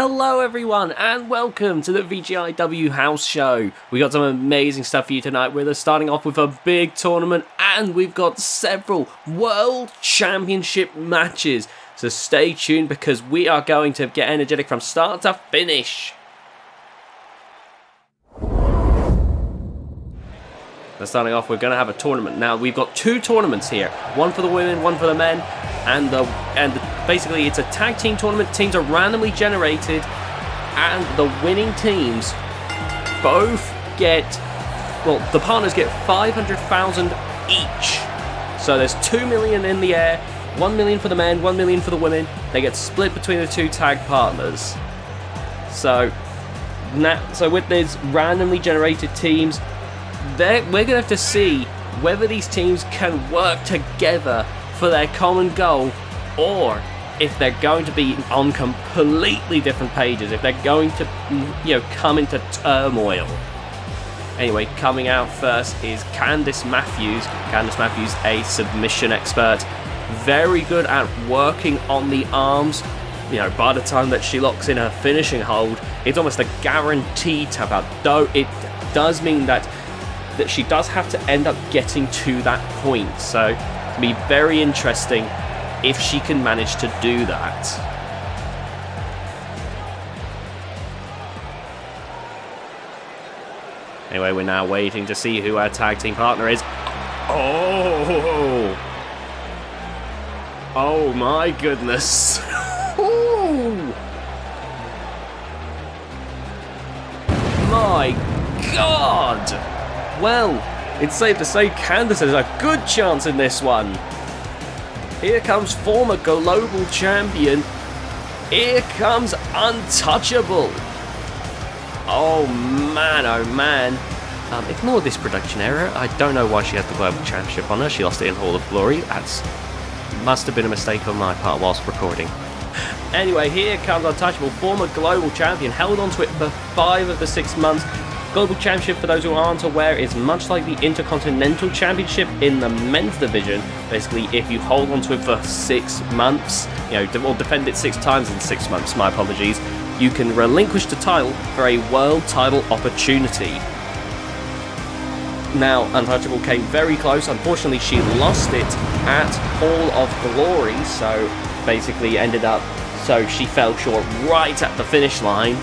Hello everyone and welcome to the VGIW house show. We got some amazing stuff for you tonight. We're starting off with a big tournament and we've got several World Championship matches. So stay tuned because we are going to get energetic from start to finish. So starting off, we're going to have a tournament. Now we've got two tournaments here. One for the women, one for the men. And basically it's a tag team tournament. Teams are randomly generated, and the winning teams both get, well, the partners get 500,000 each. So there's 2 million in the air, 1 million for the men, 1 million for the women. They get split between the two tag partners. So with these randomly generated teams, we're going to have to see whether these teams can work together for their common goal, or if they're going to be on completely different pages, if they're going to, come into turmoil. Anyway, coming out first is Candice Matthews. Candice Matthews, a submission expert, very good at working on the arms. By the time that she locks in her finishing hold, it's almost a guaranteed tap out. Though it does mean that she does have to end up getting to that point. So be very interesting if she can manage to do that. Anyway, we're now waiting to see who our tag team partner is. Oh my goodness. My God. Well, it's safe to say Candice has a good chance in this one. Here comes former global champion. Here comes Untouchable. Oh man. Ignore this production error. I don't know why she had the global championship on her. She lost it in Hall of Glory. Must have been a mistake on my part whilst recording. Anyway, here comes Untouchable, former global champion. Held onto it for 5 of the 6 months. Global Championship, for those who aren't aware, is much like the Intercontinental Championship in the men's division. Basically, if you hold on to it for 6 months, or defend it 6 times in 6 months, my apologies, you can relinquish the title for a world title opportunity. Now, Untouchable came very close. Unfortunately, she lost it at Hall of Glory, so basically so she fell short right at the finish line.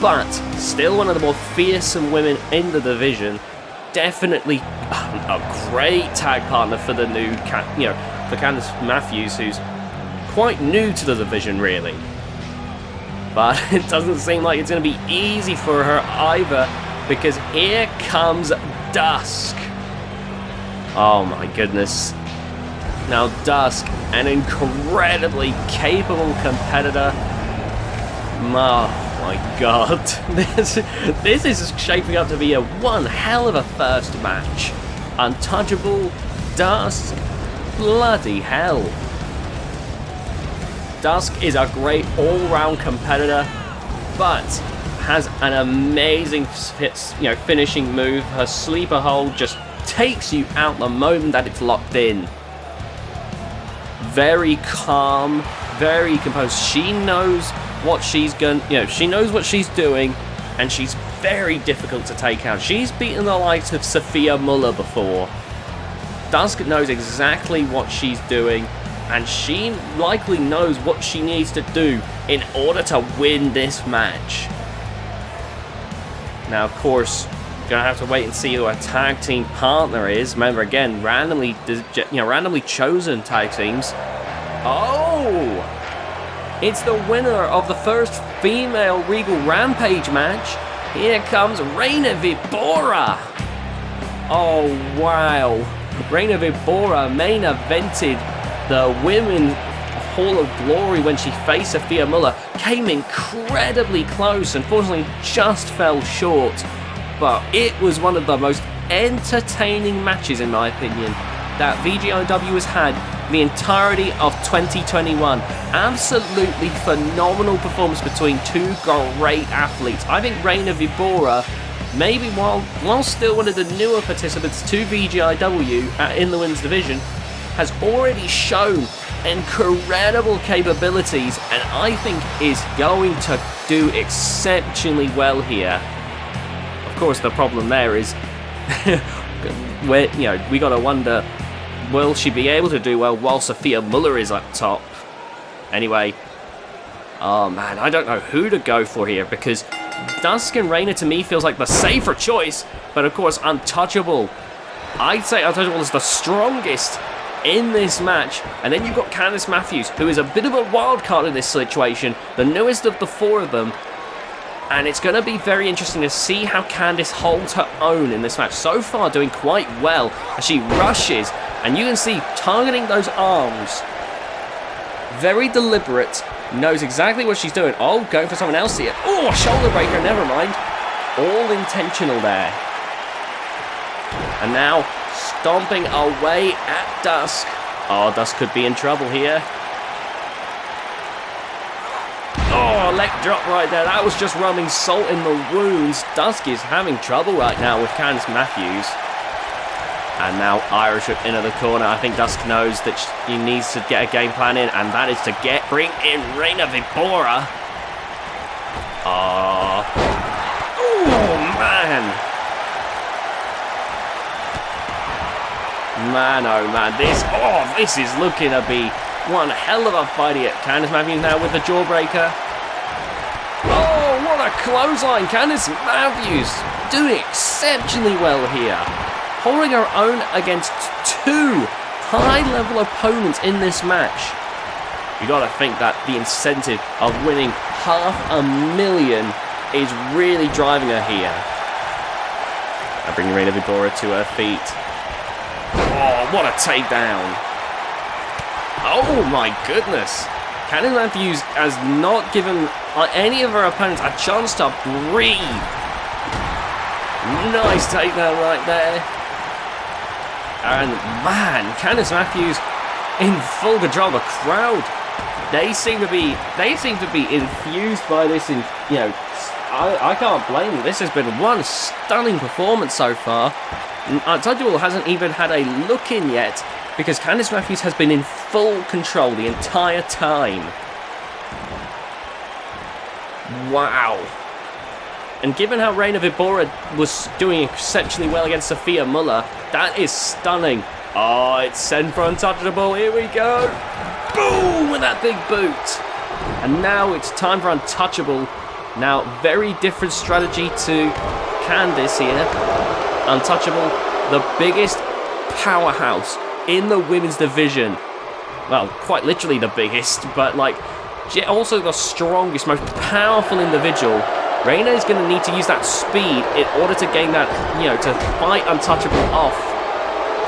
But still one of the more fearsome women in the division. Definitely a great tag partner for the new, for Candice Matthews, who's quite new to the division, really. But it doesn't seem like it's going to be easy for her either, because here comes Dusk. Oh my goodness. Now Dusk, an incredibly capable competitor. Oh my God, this is shaping up to be one hell of a first match. Untouchable, Dusk, bloody hell. Dusk is a great all-round competitor, but has an amazing finishing move. Her sleeper hold just takes you out the moment that it's locked in. Very calm, very composed. She knows what she's she knows what she's doing, and she's very difficult to take out. She's beaten the likes of Sofia Muller before. Dusk knows exactly what she's doing, and she likely knows what she needs to do in order to win this match. Now, of course, you're gonna have to wait and see who our tag team partner is. Remember, again, randomly chosen tag teams. Oh! It's the winner of the first female Regal Rampage match. Here comes Reina Vibora. Oh, wow. Reina Vibora main evented the Women's Hall of Glory when she faced Sofia Muller. Came incredibly close. Unfortunately, just fell short. But it was one of the most entertaining matches, in my opinion, that VGIW has had the entirety of 2021. Absolutely phenomenal performance between two great athletes. I think Reina Vibora, maybe while still one of the newer participants to VGIW in the women's division, has already shown incredible capabilities, and I think is going to do exceptionally well here. Of course, the problem there is, we got to wonder, will she be able to do well while Sofia Muller is up top? Anyway, oh man, I don't know who to go for here, because Dusk and Reina to me feels like the safer choice, but of course Untouchable. I'd say Untouchable is the strongest in this match, and then you've got Candice Matthews, who is a bit of a wild card in this situation, the newest of the four of them, and it's going to be very interesting to see how Candice holds her own in this match. So far doing quite well as she rushes, and you can see targeting those arms, very deliberate, knows exactly what she's doing. Oh, going for someone else here. Oh, a shoulder breaker, never mind. All intentional there. And now stomping away at Dusk. Oh, Dusk could be in trouble here. Oh, leg drop right there. That was just rubbing salt in the wounds. Dusk is having trouble right now with Candice Matthews. And now Irish whip into the corner. I think Dusk knows that he needs to get a game plan in, and that is to bring in Reina Vibora. Oh, man. Man, oh man, this is looking to be one hell of a fight here. Candice Matthews now with the jawbreaker. Oh, what a clothesline. Candice Matthews doing exceptionally well here. Holding her own against two high-level opponents in this match. You got to think that the incentive of winning $500,000 is really driving her here. I bring Reina Vibora to her feet. Oh, what a takedown. Oh my goodness. Candice Matthews has not given any of her opponents a chance to breathe. Nice takedown right there. And man, Candice Matthews in full control. The crowd, they seem to be infused by this. I can't blame them. This has been one stunning performance so far. Untouchable hasn't even had a look in yet, because Candice Matthews has been in full control the entire time. Wow. And given how Reina Vibora was doing exceptionally well against Sofia Muller, that is stunning. Oh, it's sent for Untouchable. Here we go. Boom, with that big boot. And now it's time for Untouchable. Now, very different strategy to Candice here. Untouchable, the biggest powerhouse in the women's division. Well, quite literally the biggest, but also the strongest, most powerful individual. Reina is going to need to use that speed in order to gain that, to fight Untouchable off.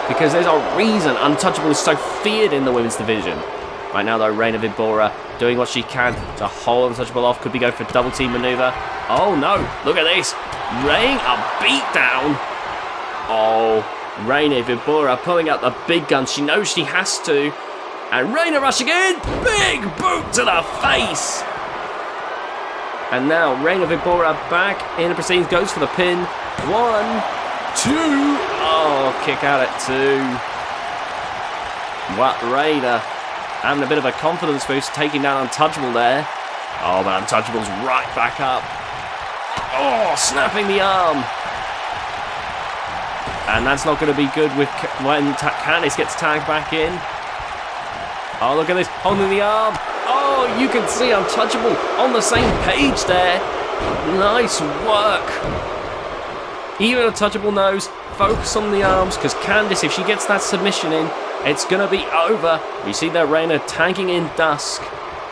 Because there's a reason Untouchable is so feared in the women's division. Right now, though, Reina Vibora doing what she can to hold Untouchable off. Could be going for double team maneuver. Oh no, look at this. Laying a beat down. Oh, Reina Vibora pulling out the big gun. She knows she has to. And Reina rushing in. Big boot to the face. And now Reina Vibora back in the proceedings. Goes for the pin. 1, 2. Oh, kick out at 2. What, Reina having a bit of a confidence boost. Taking down Untouchable there. Oh, but Untouchable's right back up. Oh, snapping the arm. And that's not going to be good when Candice gets tagged back in. Oh, look at this. Holding the arm. Oh, you can see Untouchable on the same page there. Nice work. Even Untouchable knows, focus on the arms, because Candice, if she gets that submission in, it's going to be over. We see that Reina tagging in Dusk.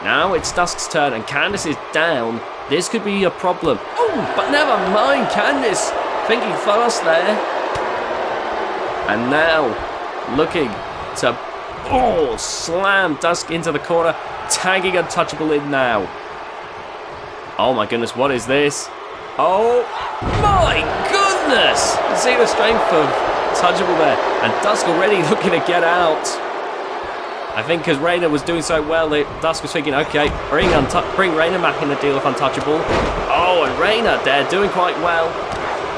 Now it's Dusk's turn, and Candice is down. This could be a problem. Oh, but never mind, Candice. Thinking fast there. And now, looking to, slam Dusk into the corner, tagging Untouchable in now. Oh my goodness, what is this? Oh my goodness! You see the strength of Untouchable there, and Dusk already looking to get out. I think because Reina was doing so well, Dusk was thinking, okay, bring Reina back in the deal with Untouchable. Oh, and Reina there doing quite well.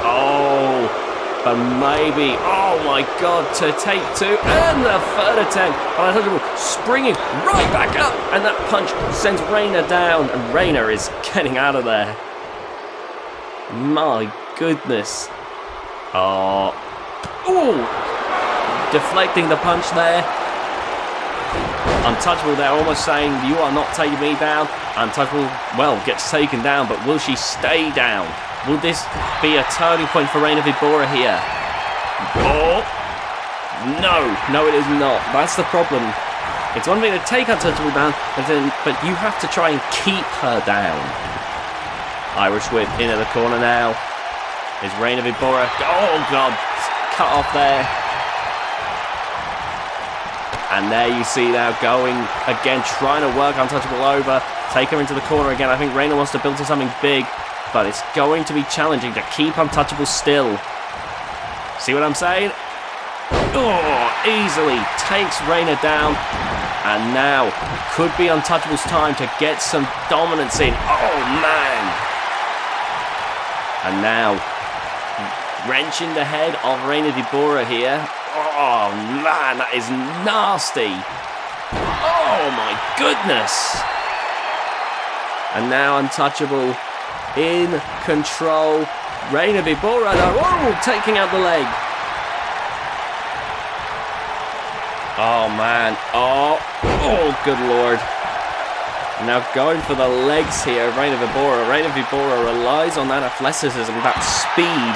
Oh, but maybe, oh my god, to take 2, and the third attempt, Untouchable springing right back up, and that punch sends Reina down, and Reina is getting out of there. My goodness. Oh, deflecting the punch there. Untouchable there, almost saying, you are not taking me down. Untouchable, well, gets taken down, but will she stay down? Will this be a turning point for Reina Vibora here? Oh, no, it is not. That's the problem. It's one thing to take Untouchable down, but you have to try and keep her down. Irish whip into the corner now. Is Reina Vibora. Oh, God. Cut off there. And there you see now going again, trying to work Untouchable over. Take her into the corner again. I think Reina wants to build to something big, but it's going to be challenging to keep Untouchable still. See what I'm saying? Oh, easily takes Reina down. And now could be Untouchable's time to get some dominance in. Oh, man. And now, wrenching the head of Reina Vibora here. Oh, man, that is nasty. Oh, my goodness. And now Untouchable in control. Reina Vibora, though, taking out the leg. Oh, man. Oh, good lord. Now going for the legs here, Reina Vibora. Reina Vibora relies on that athleticism, that speed.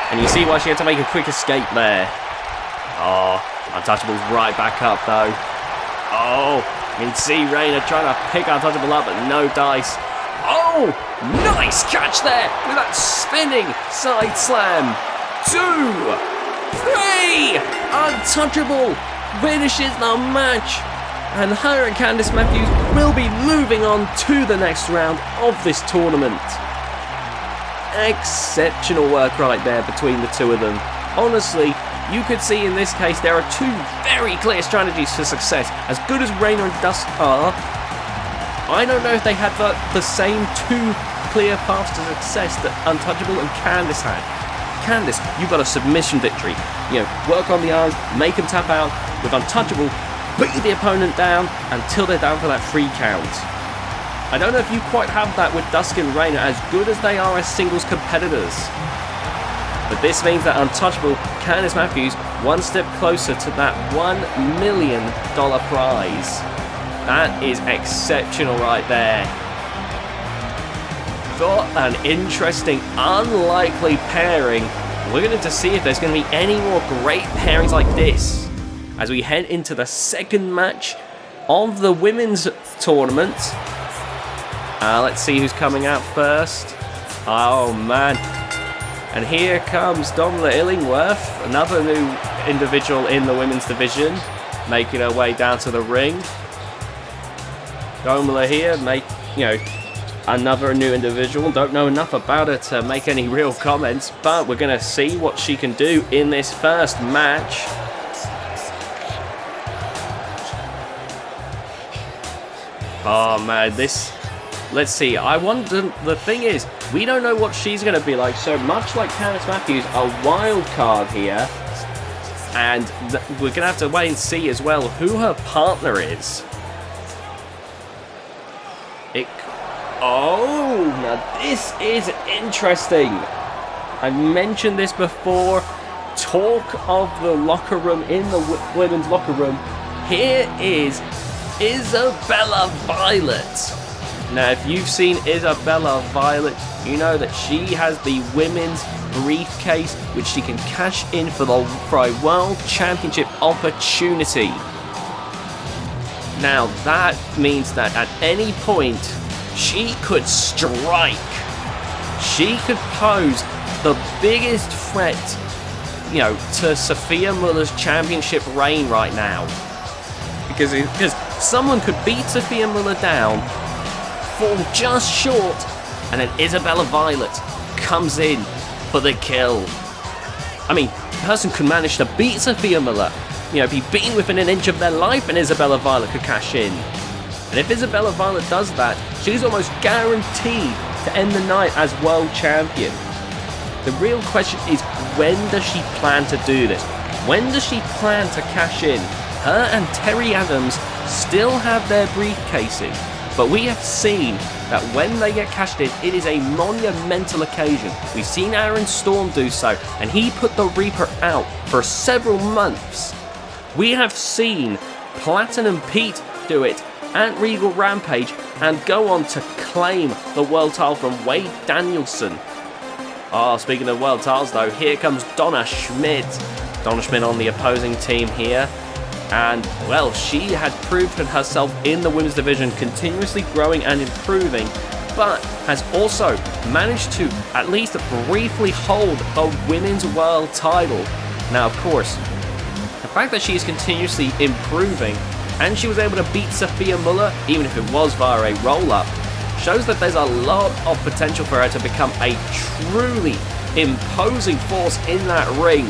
And you see why she had to make a quick escape there. Oh, Untouchable's right back up, though. Oh, you can see Reina trying to pick Untouchable up, but no dice. Oh, nice catch there with that spinning side slam. 2, 3, Untouchable finishes the match. And her and Candice Matthews will be moving on to the next round of this tournament. Exceptional work right there between the two of them. Honestly, you could see in this case there are 2 very clear strategies for success. As good as Reina and Dust are, I don't know if they had the same 2 clear paths to success that Untouchable and Candice had. Candice, you got a submission victory. You know, work on the arms, make them tap out. With Untouchable, beat the opponent down until they're down for that 3 count. I don't know if you quite have that with Dusk and Reina, as good as they are as singles competitors. But this means that Untouchable, Candice Matthews, one step closer to that $1 million prize. That is exceptional right there. Got an interesting, unlikely pairing. We're going to see if there's going to be any more great pairings like this as we head into the second match of the women's tournament. Let's see who's coming out first. Oh, man. And here comes Domla Illingworth, another new individual in the women's division, making her way down to the ring. Domla here, another new individual. Don't know enough about her to make any real comments, but we're going to see what she can do in this first match. Oh, man, let's see. I wonder, the thing is, we don't know what she's going to be like. So much like Candice Matthews, a wild card here. And we're going to have to wait and see as well who her partner is. Oh, now this is interesting. I mentioned this before. Talk of the locker room in the women's locker room. Here is Isabella Violet. Now, if you've seen Isabella Violet, you know that she has the women's briefcase, which she can cash in for a World Championship opportunity. Now, that means that at any point, she could strike. She could pose the biggest threat, to Sofia Muller's championship reign right now. Because someone could beat Sofia Muller down, fall just short, and then Isabella Violet comes in for the kill. I mean, the person could manage to beat Sofia Muller, be beaten within an inch of their life, and Isabella Violet could cash in. And if Isabella Violet does that, she's almost guaranteed to end the night as world champion. The real question is, when does she plan to do this? When does she plan to cash in? Her and Terry Adams still have their briefcases, but we have seen that when they get cashed in, it is a monumental occasion. We've seen Aaron Storm do so, and he put the Reaper out for several months. We have seen Platinum Pete do it at Regal Rampage and go on to claim the world title from Wade Danielson. Oh, speaking of world titles though, here comes Donna Schmidt. Donna Schmidt on the opposing team here. And, well, she had proven herself in the women's division, continuously growing and improving, but has also managed to at least briefly hold the women's world title. Now, of course, the fact that she is continuously improving and she was able to beat Sofia Muller, even if it was via a roll-up, shows that there's a lot of potential for her to become a truly imposing force in that ring.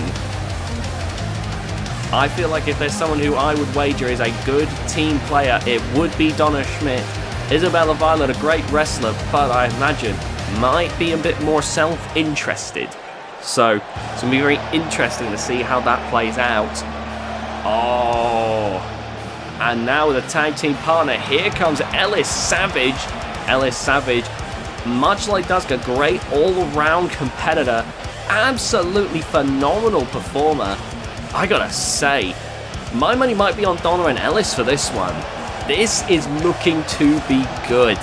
I feel like if there's someone who I would wager is a good team player, it would be Donna Schmidt. Isabella Violet, a great wrestler, but I imagine might be a bit more self-interested. So it's going to be very interesting to see how that plays out. Oh, and now with a tag team partner, here comes Ellis Savage. Ellis Savage, much like Dusk, a great all-round competitor, absolutely phenomenal performer. I gotta say, my money might be on Donna and Ellis for this one. This is looking to be good.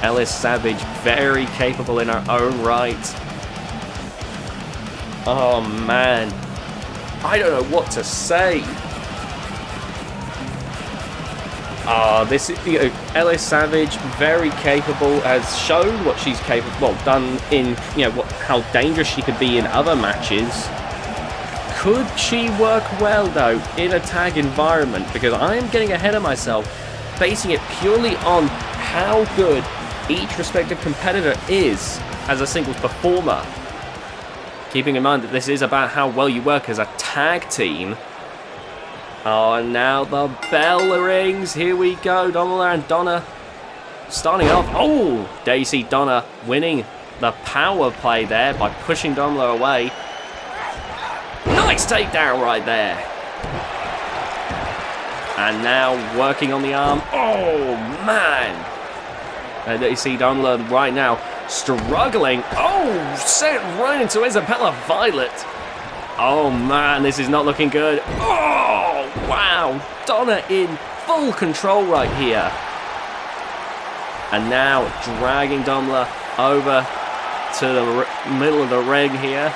Ellis Savage, very capable in her own right. Oh man, I don't know what to say. This is, Ellis Savage, very capable, has shown what she's capable, well, done in, how dangerous she could be in other matches. Could she work well, though, in a tag environment? Because I am getting ahead of myself, basing it purely on how good each respective competitor is as a singles performer. Keeping in mind that this is about how well you work as a tag team. Oh, and now the bell rings. Here we go. Donna and Donna starting off. Oh, there you see Donna winning the power play there by pushing Donna away. Nice takedown right there. And now working on the arm. Oh, man. And there you see Donna right now struggling. Oh, set right into Isabella Violet. Oh, man, this is not looking good. Oh, wow. Donna in full control right here. And now dragging Donna over to the middle of the ring here.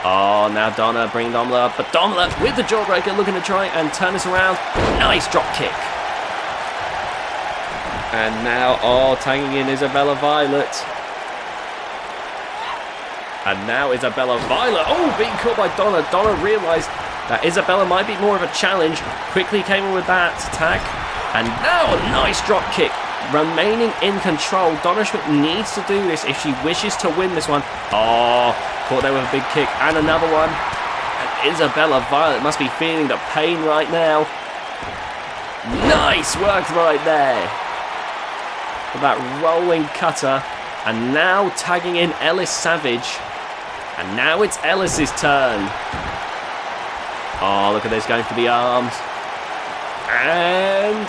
Oh, now Donna bringing Donna up, but Donna with the jawbreaker looking to try and turn this around. Nice drop kick. And now, tagging in Isabella Violet. And now Isabella Violet, being caught by Donna. Donna realised that Isabella might be more of a challenge. Quickly came in with that attack. And now a nice drop kick. Remaining in control. Donna Schmidt needs to do this if she wishes to win this one. Oh, caught there with a big kick and another one. And Isabella Violet must be feeling the pain right now. Nice work right there. With that rolling cutter. And now tagging in Ellis Savage. And now it's Ellis's turn. Oh, look at this, going for the arms. And...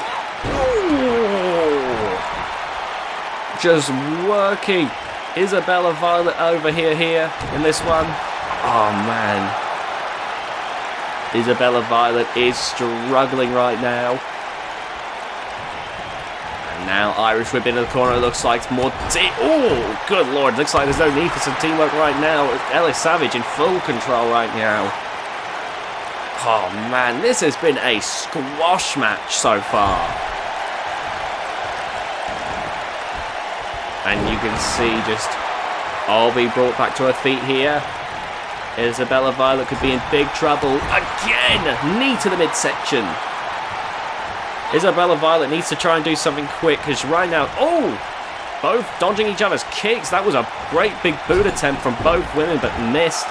just working Isabella Violet over here in this one. Oh man, Isabella Violet is struggling right now. And now Irish whip into the corner. It looks like more oh, good lord, looks like there's no need for some teamwork right now. Ellis Savage in full control right now. Oh man, this has been a squash match so far. And you can see just be brought back to her feet here. Isabella Violet could be in big trouble. Again, knee to the midsection. Isabella Violet needs to try and do something quick because right now, both dodging each other's kicks. That was a great big boot attempt from both women, but missed.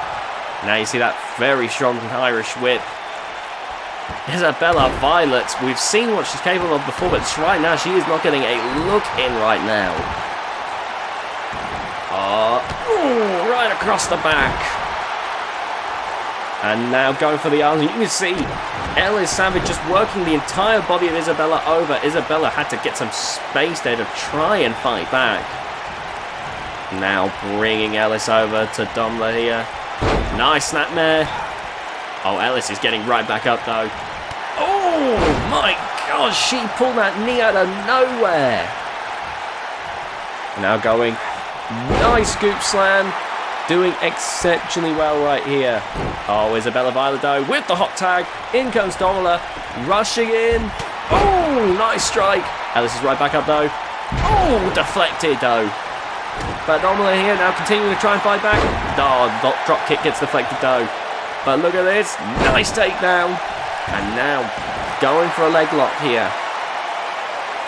Now you see that very strong Irish whip. Isabella Violet, we've seen what she's capable of before, but right now she is not getting a look in right now. across the back. And now going for the arms. You can see Ellis Savage just working the entire body of Isabella over. Isabella had to get some space there to try and fight back. Now bringing Ellis over to Domler here. Nice snapmare. Oh, Ellis is getting right back up though. Oh my gosh, she pulled that knee out of nowhere. Now going. Nice scoop slam. Doing exceptionally well right here. Oh, Isabella Violet though with the hot tag. In comes Domler. Rushing in. Oh, nice strike. Ellis is right back up though. Oh, deflected though. But Domler here now continuing to try and fight back. Oh, drop kick gets deflected though. But look at this. Nice takedown. And now going for a leg lock here.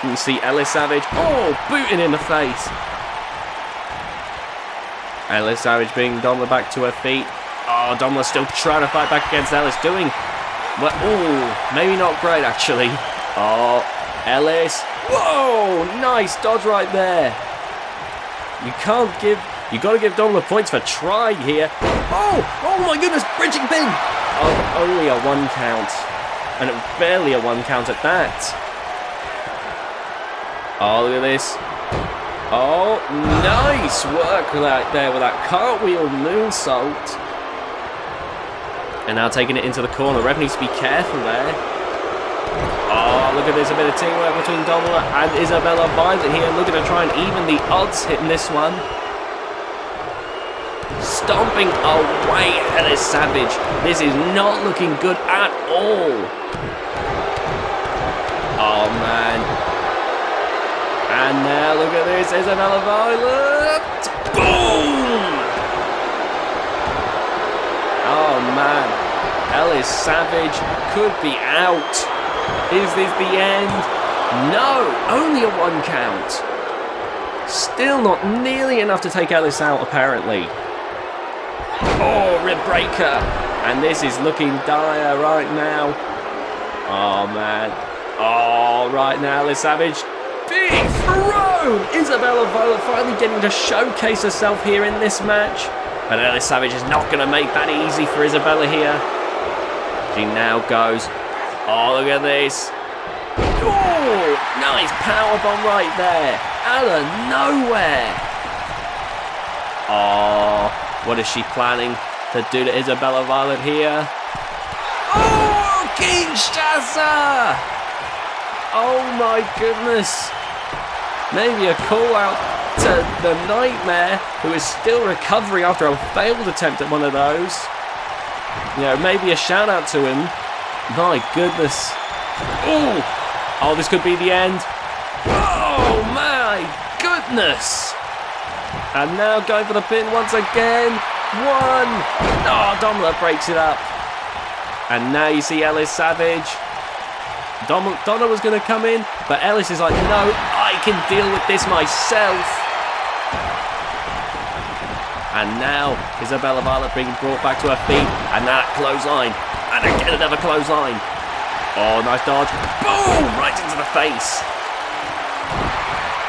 You can see Ellis Savage. Oh, booting in the face. Ellis Savage bringing Domler back to her feet. Oh, Domler still trying to fight back against Ellis. Doing well. Oh, maybe not great actually. Oh, Ellis. Whoa, nice dodge right there. You got to give Domler points for trying here. Oh my goodness, bridging pin. Oh, only a 1 count. And it was barely a 1 count at that. Oh, look at this. Oh, nice work right there with that cartwheel moonsault. And now taking it into the corner. Ref needs to be careful there. Oh, look at this. A bit of teamwork between Domler and Isabella Violet here. Looking to try and even the odds hitting this one. Stomping away Ellis Savage. This is not looking good at all. Oh, man. And now look at this, Isabella Violet. Boom! Oh man, Ellis Savage could be out. Is this the end? No, only a 1 count. Still not nearly enough to take Ellis out apparently. Oh, rib breaker. And this is looking dire right now. Oh man. Oh, right now, Ellis Savage. Big throw! Isabella Violet finally getting to showcase herself here in this match. But Ellis Savage is not going to make that easy for Isabella here. She now goes. Oh, look at this. Oh, nice powerbomb right there. Out of nowhere. Oh, what is she planning to do to Isabella Violet here? Oh, Kinshasa! Oh my goodness. Maybe a call out to the Nightmare, who is still recovering after a failed attempt at one of those. You know, maybe a shout out to him. My goodness. Oh, this could be the end. Oh my goodness. And now going for the pin once again. 1. Oh, Domler breaks it up. And now you see Ellis Savage. Donna was going to come in, but Ellis is like, no, I can deal with this myself. And now Isabella Violet being brought back to her feet, and that clothesline, and again another clothesline. Oh, nice dodge. Boom! Right into the face.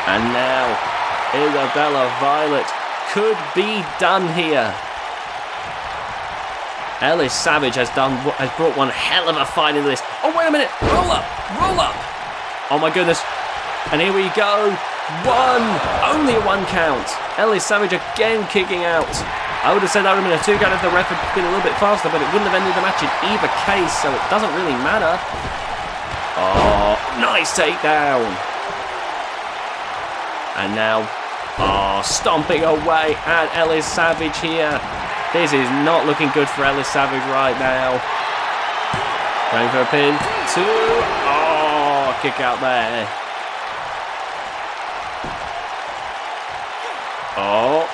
And now Isabella Violet could be done here. Ellis Savage has brought one hell of a fight into this. Oh, wait a minute. Roll up. Oh, my goodness. And here we go. 1. Only a 1 count. Ellis Savage again kicking out. I would have said that would have been a 2 count if the ref had been a little bit faster, but it wouldn't have ended the match in either case, so it doesn't really matter. Oh, nice takedown. And now, stomping away at Ellis Savage here. This is not looking good for Ellis Savage right now. Going for a pin. 2. Oh, kick out there. Oh.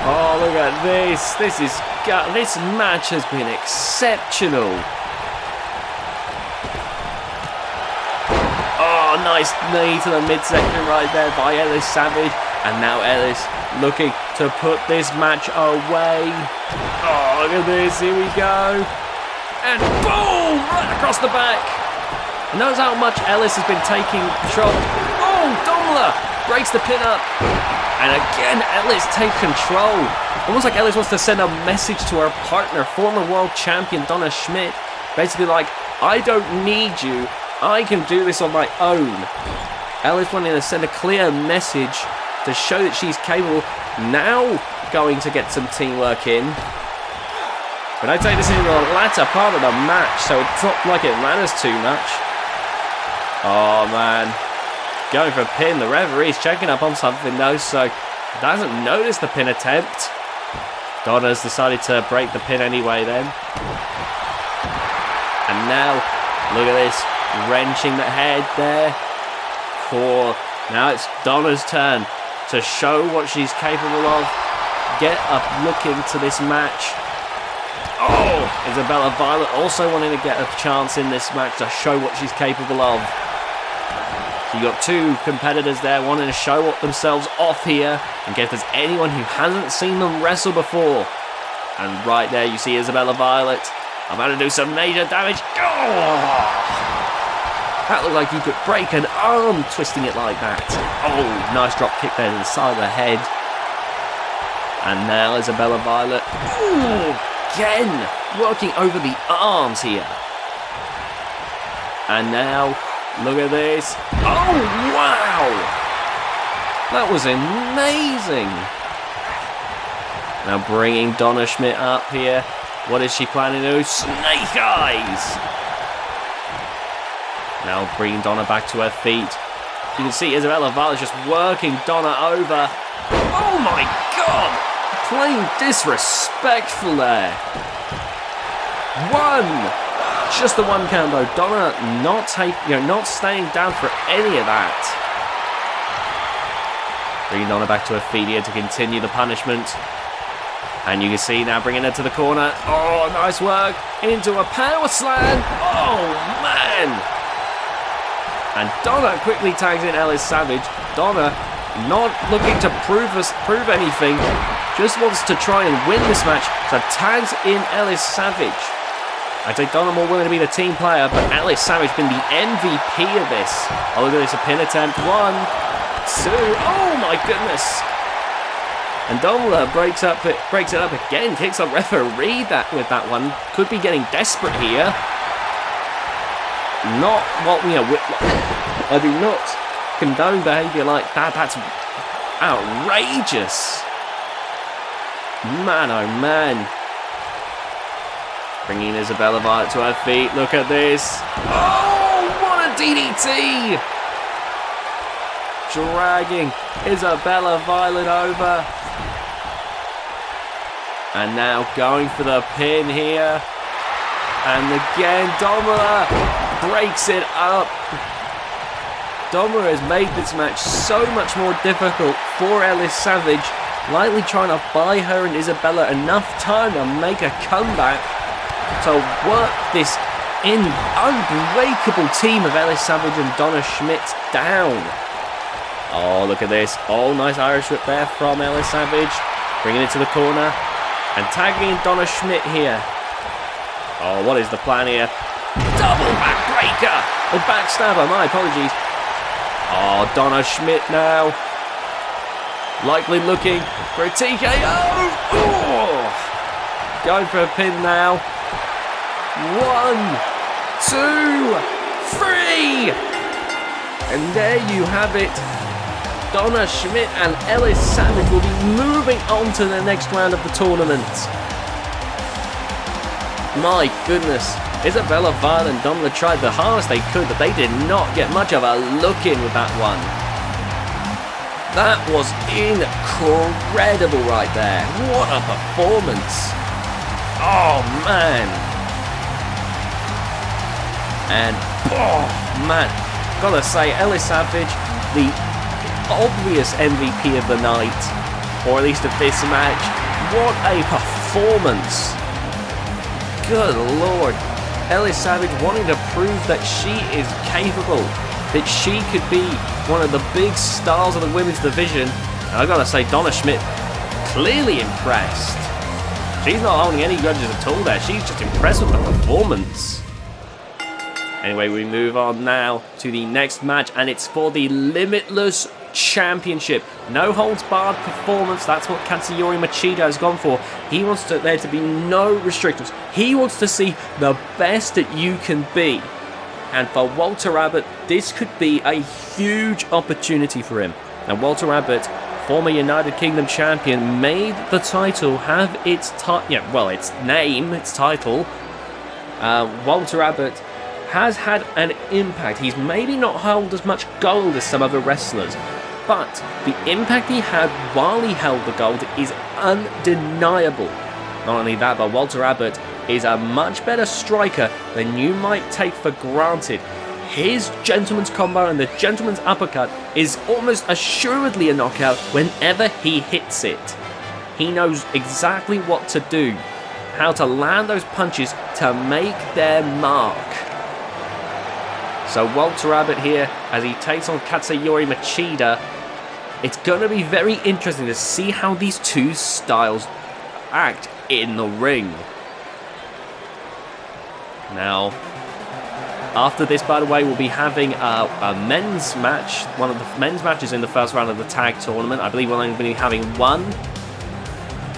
Oh, look at this. This match has been exceptional. Oh, nice knee to the midsection right there by Ellis Savage. And now Ellis looking to put this match away. Oh, look at this. Here we go. And boom! Right across the back. Knows how much Ellis has been taking control. Oh, Domler breaks the pin up. And again, Ellis takes control. Almost like Ellis wants to send a message to her partner, former world champion Donna Schmidt. Basically like, I don't need you. I can do this on my own. Ellis wanting to send a clear message to show that she's capable. Now going to get some teamwork in. But I'd say this is in the latter part of the match, so it's not like it matters too much. Oh man, going for a pin. The referee's checking up on something though, so doesn't notice the pin attempt. Donna's decided to break the pin anyway then. And now, look at this, wrenching the head there. Core. Now it's Donna's turn to show what she's capable of. Get a look into this match. Oh, Isabella Violet also wanting to get a chance in this match to show what she's capable of. So you got two competitors there wanting to show themselves off here in case there's anyone who hasn't seen them wrestle before. And right there you see Isabella Violet about to do some major damage. Oh! That looked like you could break an arm twisting it like that. Oh, nice drop kick there to the side of the head. And now Isabella Violet. Ooh, again, working over the arms here. And now, look at this. Oh, wow! That was amazing. Now bringing Donna Schmidt up here. What is she planning to do? Snake Eyes! Now bringing Donna back to her feet. You can see Isabella Violet just working Donna over. Oh my god! Plain disrespectful there. One! Just the one count though. Donna not staying down for any of that. Bringing Donna back to her feet here to continue the punishment. And you can see now bringing her to the corner. Oh, nice work. Into a power slam. Oh, man. And Donna quickly tags in Ellis Savage. Donna not looking to prove anything. Just wants to try and win this match. So tags in Ellis Savage. I'd say Donna more willing to be the team player, but Ellis Savage been the MVP of this. Oh, look at this, a pin attempt. 1, 2. Oh, my goodness. And Domler breaks it up again, kicks a referee with that one. Could be getting desperate here. Not what I do not condone behaviour like that. That's outrageous. Man, oh man. Bringing Isabella Violet to her feet. Look at this. Oh, what a DDT! Dragging Isabella Violet over. And now going for the pin here. And again, Domler breaks it up. Domler has made this match so much more difficult for Ellis Savage. Lightly trying to buy her and Isabella enough time to make a comeback. To work this unbreakable team of Ellis Savage and Donna Schmidt down. Oh, look at this. Oh, nice Irish whip there from Ellis Savage. Bringing it to the corner. And tagging Donna Schmidt here. Oh, what is the plan here? Double backbreaker! Or backstabber, my apologies. Oh, Donna Schmidt now. Likely looking for a TKO. Oh! Going for a pin now. 1, 2, 3! And there you have it. Donna Schmidt and Ellis Savage will be moving on to the next round of the tournament. My goodness, Isabella Violet and Domler tried the hardest they could, but they did not get much of a look in with that one. That was incredible right there. What a performance. Oh man. And oh man, gotta say, Ellis Savage, the obvious MVP of the night, or at least of this match. What a performance. Good lord. Ellis Savage wanting to prove that she is capable, that she could be one of the big stars of the women's division. And I've got to say, Donna Schmidt clearly impressed. She's not holding any grudges at all there. She's just impressed with the performance. Anyway, we move on now to the next match, and it's for the Limitless Championship. No holds barred performance. That's what Katsuyori Machida has gone for. He wants there to be no restrictions. He wants to see the best that you can be. And for Walter Rabbit, this could be a huge opportunity for him. And Walter Rabbit, former United Kingdom champion, made the title have its name, its title. Walter Rabbit has had an impact. He's maybe not held as much gold as some other wrestlers, but the impact he had while he held the gold is undeniable. Not only that, but Walter Rabbit is a much better striker than you might take for granted. His gentleman's combo and the gentleman's uppercut is almost assuredly a knockout whenever he hits it. He knows exactly what to do, how to land those punches to make their mark. So Walter Rabbit here, as he takes on Katsuyori Machida, it's going to be very interesting to see how these two styles act in the ring. Now, after this, by the way, we'll be having a men's match, one of the men's matches in the first round of the tag tournament. I believe we'll only be having one.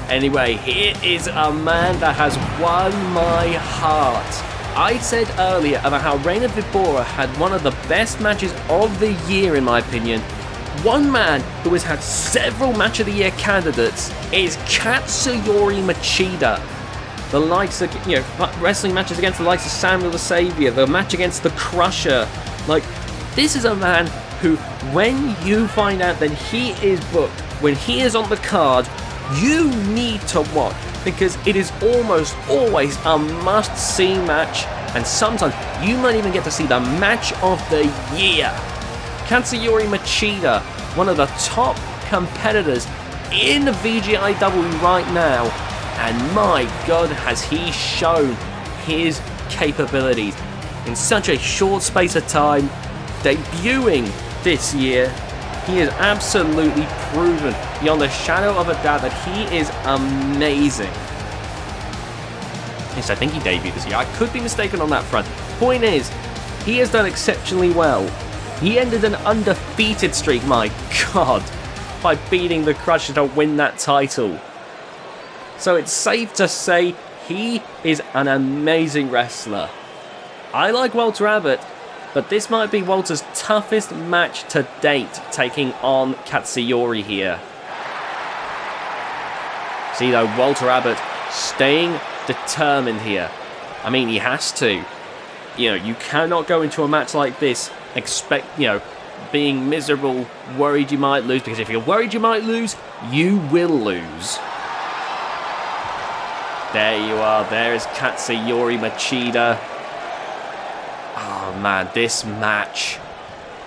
Anyway, here is a man that has won my heart. I said earlier about how Reina Vibora had one of the best matches of the year, in my opinion. One man who has had several Match of the Year candidates is Katsuyori Machida. The likes of, wrestling matches against the likes of Samuel the Savior, the match against the Crusher. This is a man who, when you find out that he is booked, when he is on the card, you need to watch, because it is almost always a must-see match, and sometimes you might even get to see the match of the year. Katsuyori Machida, one of the top competitors in the VGIW right now, and my God, has he shown his capabilities in such a short space of time. Debuting this year, he has absolutely proven beyond a shadow of a doubt that he is amazing. Yes, I think he debuted this year. I could be mistaken on that front. Point is, he has done exceptionally well. He ended an undefeated streak, my God, by beating the Crusher to win that title. So it's safe to say he is an amazing wrestler. I like Walter Rabbit, but this might be Walter's toughest match to date, taking on Katsuyori here. See though, Walter Rabbit staying determined here. I mean, he has to. You cannot go into a match like this being miserable, worried you might lose, because if you're worried you might lose, you will lose. There you are, there is Katsuyori Machida. Oh man, this match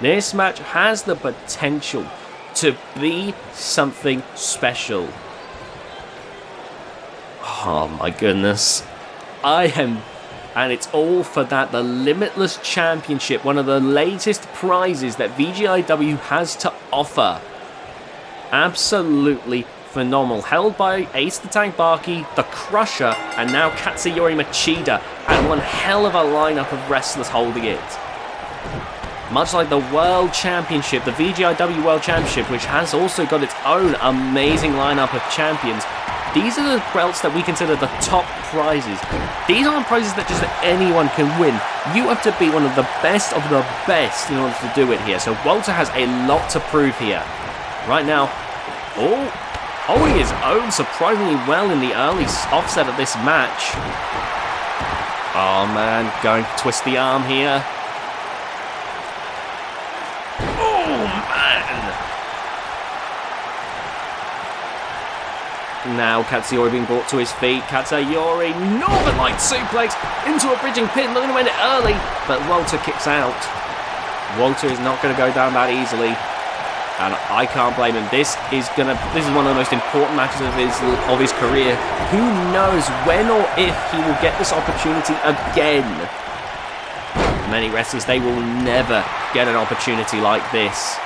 has the potential to be something special. Oh my goodness. And it's all for that, the Limitless Championship, one of the latest prizes that VGIW has to offer. Absolutely phenomenal. Held by Ace the Tank Bakke, the Crusher, and now Katsuyori Machida, and one hell of a lineup of wrestlers holding it. Much like the World Championship, the VGIW World Championship, which has also got its own amazing lineup of champions. These are the belts that we consider the top prizes. These aren't prizes that just anyone can win. You have to be one of the best in order to do it here. So Walter has a lot to prove here. Right now, he is owned surprisingly well in the early offset of this match. Oh man, going to twist the arm here. Oh man! Now Katsuyori being brought to his feet. Katsuyori, Northern Light suplex into a bridging pin. Looking to win it early, but Walter kicks out. Walter is not going to go down that easily, and I can't blame him. This is one of the most important matches of his career. Who knows when or if he will get this opportunity again? Many wrestlers, they will never get an opportunity like this.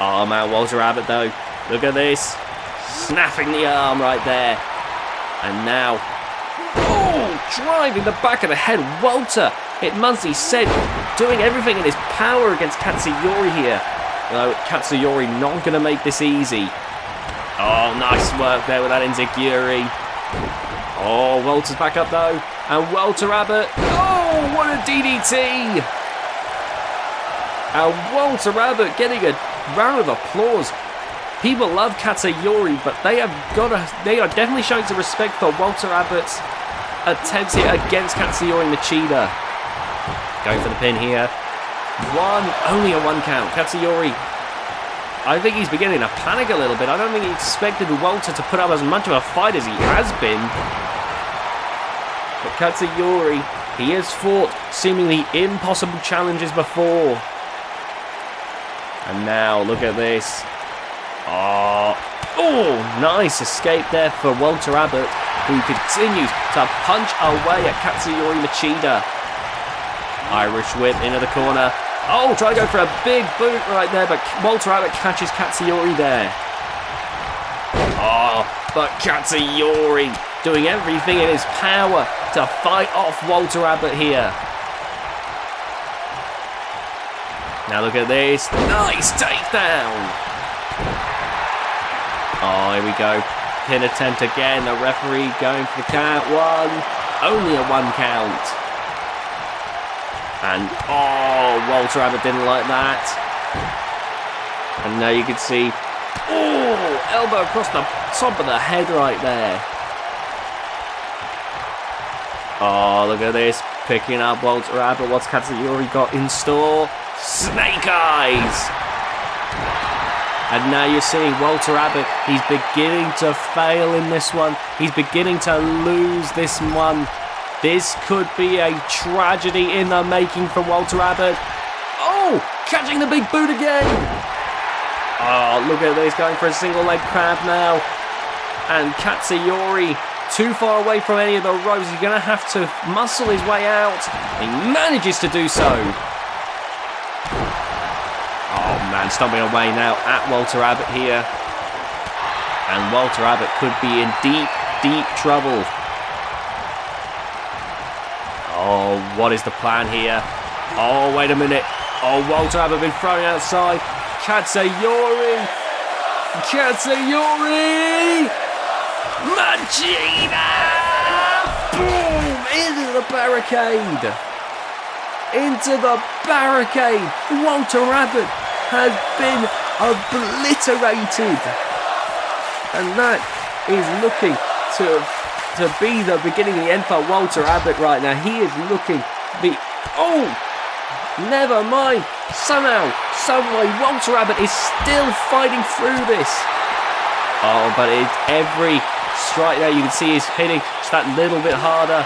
Oh man, Walter Rabbit though. Look at this. Snapping the arm right there. And now, driving the back of the head. Walter It must be said, doing everything in his power against Katsuyori here. Though Katsuyori not going to make this easy. Oh, nice work there with that Enziguri. Oh, Walter's back up though. And Walter Rabbit. Oh, what a DDT. And Walter Rabbit getting a round of applause. People love Katsuyori, but they are definitely showing some respect for Walter Rabbit's attempts here against Katsuyori Machida. Going for the pin here. Only a 1 count. Katsuyori, I think he's beginning to panic a little bit. I don't think he expected Walter to put up as much of a fight as he has been. But Katsuyori, he has fought seemingly impossible challenges before. And now, look at this. Oh, nice escape there for Walter Rabbit, who continues to punch away at Katsuyori Machida. Irish whip into the corner. Oh, try to go for a big boot right there, but Walter Rabbit catches Katsuyori there. Oh, but Katsuyori doing everything in his power to fight off Walter Rabbit here. Now look at this. Nice takedown. Oh, here we go. Pin attempt again. The referee going for the count. Only a 1 count. And, Walter Rabbit didn't like that. And now you can see, elbow across the top of the head right there. Oh, look at this. Picking up Walter Rabbit. What's Katsuyori got in store? Snake Eyes! And now you're seeing Walter Rabbit. He's beginning to fail in this one. He's beginning to lose this one. This could be a tragedy in the making for Walter Rabbit. Oh, catching the big boot again. Oh, look at this, going for a single leg crab now. And Katsuyori, too far away from any of the ropes. He's going to have to muscle his way out. He manages to do so. Oh man, stomping away now at Walter Rabbit here. And Walter Rabbit could be in deep, deep trouble. Oh, what is the plan here? Oh, wait a minute. Oh, Walter Rabbit been thrown outside. Katsuyori! Machida! Boom! Into the barricade! Into the barricade! Walter Rabbit has been obliterated! And that is looking to be the beginning of the end for Walter Rabbit right now. He is looking to be... Oh! Never mind. Somehow, someway, Walter Rabbit is still fighting through this. Oh, but every strike there, you can see he's hitting just that little bit harder.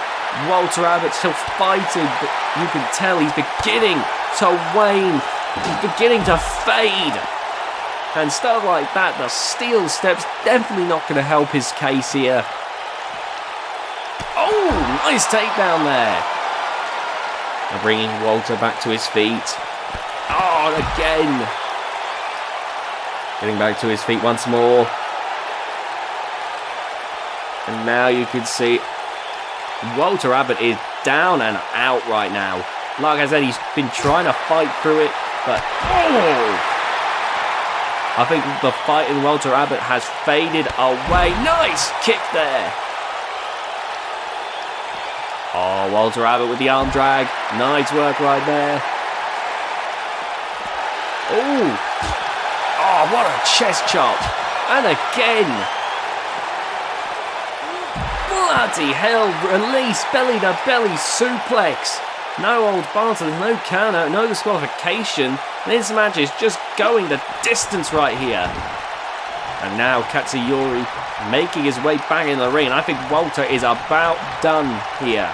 Walter Rabbit still fighting, but you can tell he's beginning to wane. He's beginning to fade. And stuff like that, the steel steps definitely not going to help his case here. Oh, nice takedown there. And bringing Walter back to his feet. Oh, again. Getting back to his feet once more. And now you can see Walter Rabbit is down and out right now. Like I said, he's been trying to fight through it, but I think the fight in Walter Rabbit has faded away. Nice kick there. Oh, Walter Rabbit with the arm drag. Nice work right there. Oh, what a chest chop. And again. Bloody hell. Release belly to belly suplex. No old Barton, no count out, no disqualification. This match is just going the distance right here. And now Katsuyori making his way back in the ring. I think Walter is about done here.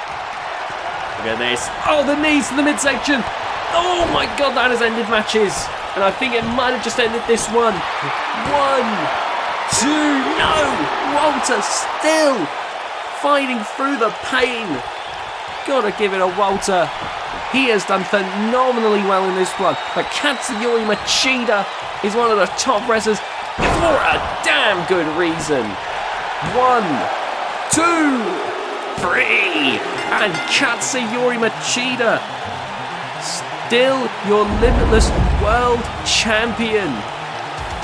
Look at this. Oh, the knees to the midsection. Oh my god, that has ended matches. And I think it might have just ended this one. 1, 2, no! Walter still fighting through the pain. Gotta give it a Walter. He has done phenomenally well in this one. But Katsuyori Machida is one of the top wrestlers for a damn good reason. 1, 2, 3. And Katsuyori Machida, still your Limitless World Champion.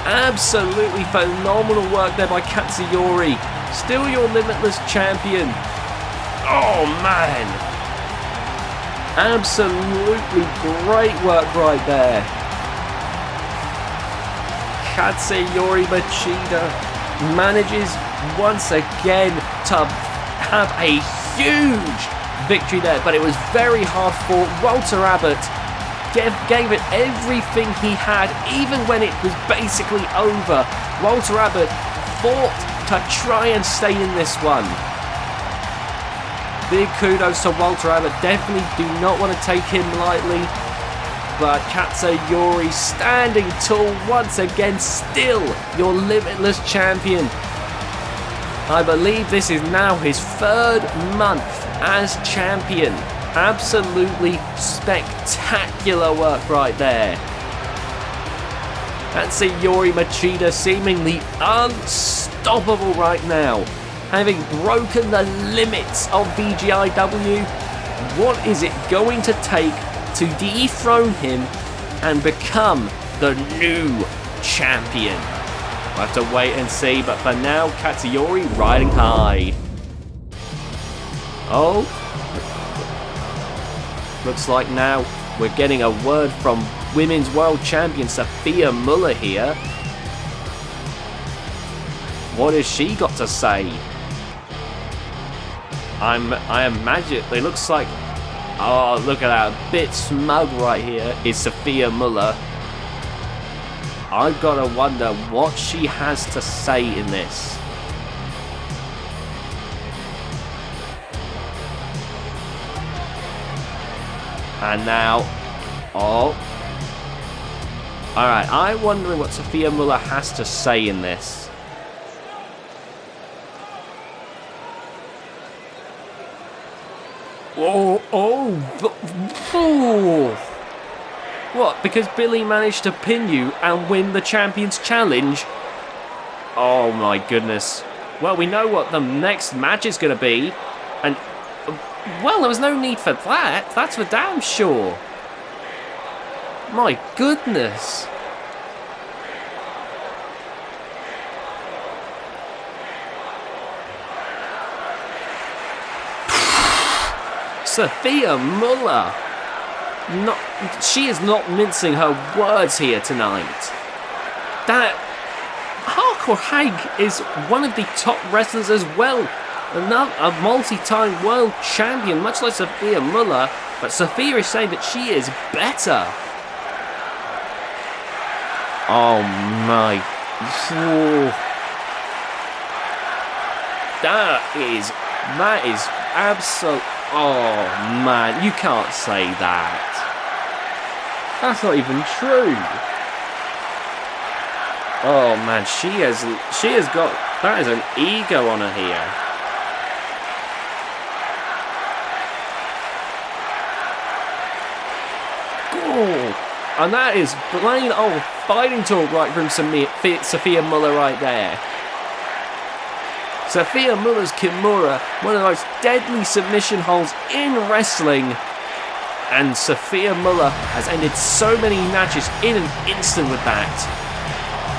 Absolutely phenomenal work there by Katsuyori. Still your Limitless Champion. Oh man. Absolutely great work right there. Katsuyori Machida manages once again to have a huge victory there, but it was very hard fought. Walter Abbott gave it everything he had, even when it was basically over. Walter Abbott fought to try and stay in this one. Big kudos to Walter Abbott. Definitely do not want to take him lightly. But Katsuyori standing tall once again, still your Limitless Champion. I believe this is now his 3rd month as champion. Absolutely spectacular work right there. Katsuyori Machida seemingly unstoppable right now. Having broken the limits of VGIW, what is it going to take to dethrone him and become the new champion? We'll have to wait and see, but for now, Katsuyori riding high. Oh, looks like now we're getting a word from Women's World Champion Sofia Muller here. What has she got to say? I imagine it looks like, oh look at that, a bit smug right here is Sofia Muller. I've got to wonder what she has to say in this. And now, oh, alright, I'm wondering what Sofia Muller has to say in this. Oh. What, because Billy managed to pin you and win the Champions Challenge? Oh my goodness. Well, we know what the next match is going to be. And, well, there was no need for that. That's for damn sure. My goodness. Sofia Muller. She is not mincing her words here tonight. That Hardcore Hag is one of the top wrestlers as well. A multi-time world champion, much like Sofia Muller, but Sofia is saying that she is better. Oh my. That is absolute. Oh man, you can't say that. That's not even true. Oh man, she has got, that is an ego on her here. Oh, and that is plain old fighting talk right from Sofia Muller right there. Sofia Muller's Kimura, one of the most deadly submission holds in wrestling. And Sofia Muller has ended so many matches in an instant with that.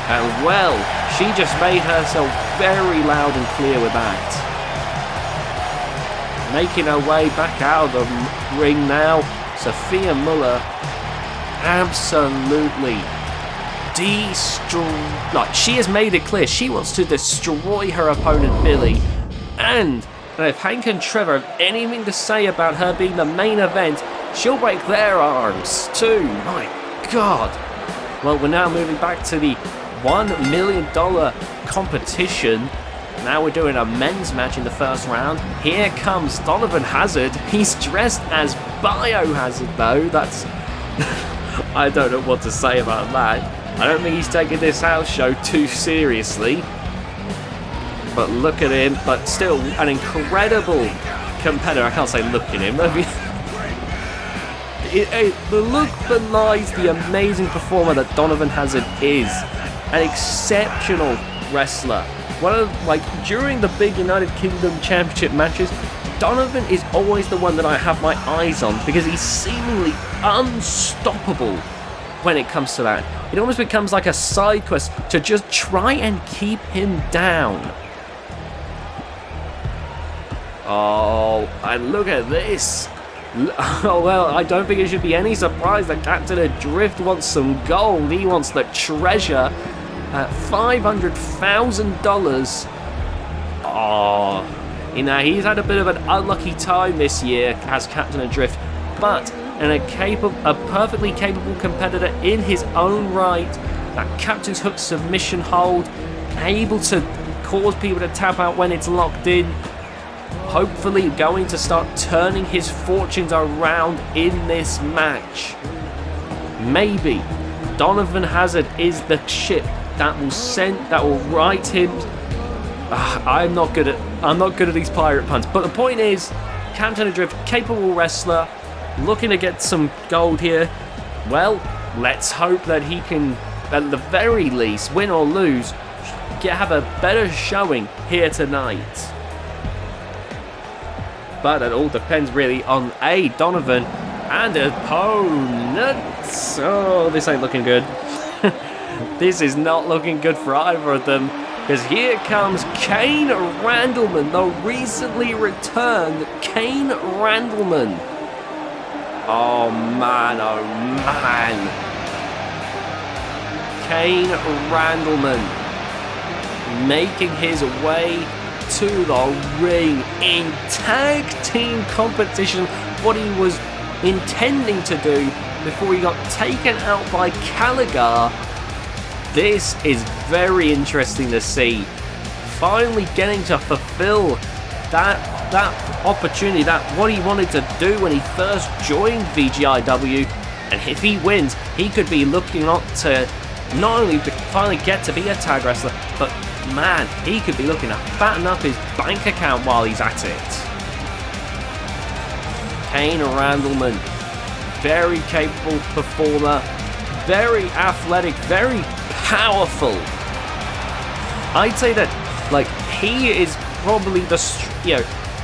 And well, she just made herself very loud and clear with that. Making her way back out of the ring now, Sofia Muller absolutely she has made it clear she wants to destroy her opponent Billy. And if Hank and Trevor have anything to say about her being the main event, she'll break their arms too. My God. Well, we're now moving back to the $1 million competition. Now we're doing a men's match in the first round. Here comes Donovan Hazard. He's dressed as Biohazard though. That's I don't know what to say about that. I don't think he's taking this house show too seriously. But look at him. But still, an incredible competitor. I can't say look at him. The look belies the amazing performer that Donovan Hazard is. An exceptional wrestler. During the big United Kingdom Championship matches, Donovan is always the one that I have my eyes on because he's seemingly unstoppable when it comes to that. It almost becomes like a side quest to just try and keep him down. Oh, and look at this. Oh, well, I don't think it should be any surprise that Captain A.Drift wants some gold. He wants the treasure at $500,000. Oh, you know, he's had a bit of an unlucky time this year as Captain A.Drift, but a perfectly capable competitor in his own right. That Captain's Hook submission hold, able to cause people to tap out when it's locked in. Hopefully going to start turning his fortunes around in this match. Maybe Donovan Hazard is the ship that will right him. I'm not good at these pirate puns, but the point is, Captain A.Drift, capable wrestler, looking to get some gold here. Well, let's hope that he can, at the very least, win or lose, have a better showing here tonight. But it all depends really on Donovan and opponents. Oh, this ain't looking good. This is not looking good for either of them. Because here comes Kane Randleman, the recently returned Kane Randleman. Oh man, oh man. Kane Randleman making his way to the ring in tag team competition, what he was intending to do before he got taken out by Caligar. This is very interesting to see. Finally getting to fulfill that opportunity, that what he wanted to do when he first joined VGIW. And if he wins, he could be looking up to not only finally get to be a tag wrestler, but man, he could be looking to fatten up his bank account while he's at it. Kane Randleman, very capable performer, very athletic, very powerful. I'd say that, like, he is probably the,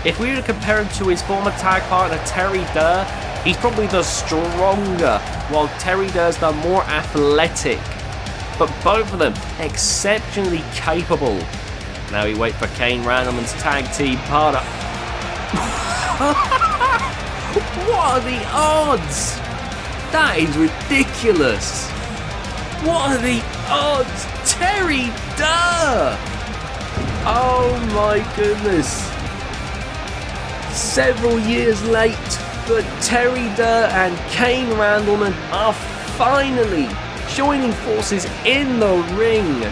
if we were to compare him to his former tag partner Terry Durr, he's probably the stronger, while Terry Durr's the more athletic. But both of them exceptionally capable. Now we wait for Kane Randleman's tag team partner. What are the odds? That is ridiculous. What are the odds? Terry Durr! Oh my goodness. Several years late, but Terry Durr and Kane Randleman are finally joining forces in the ring.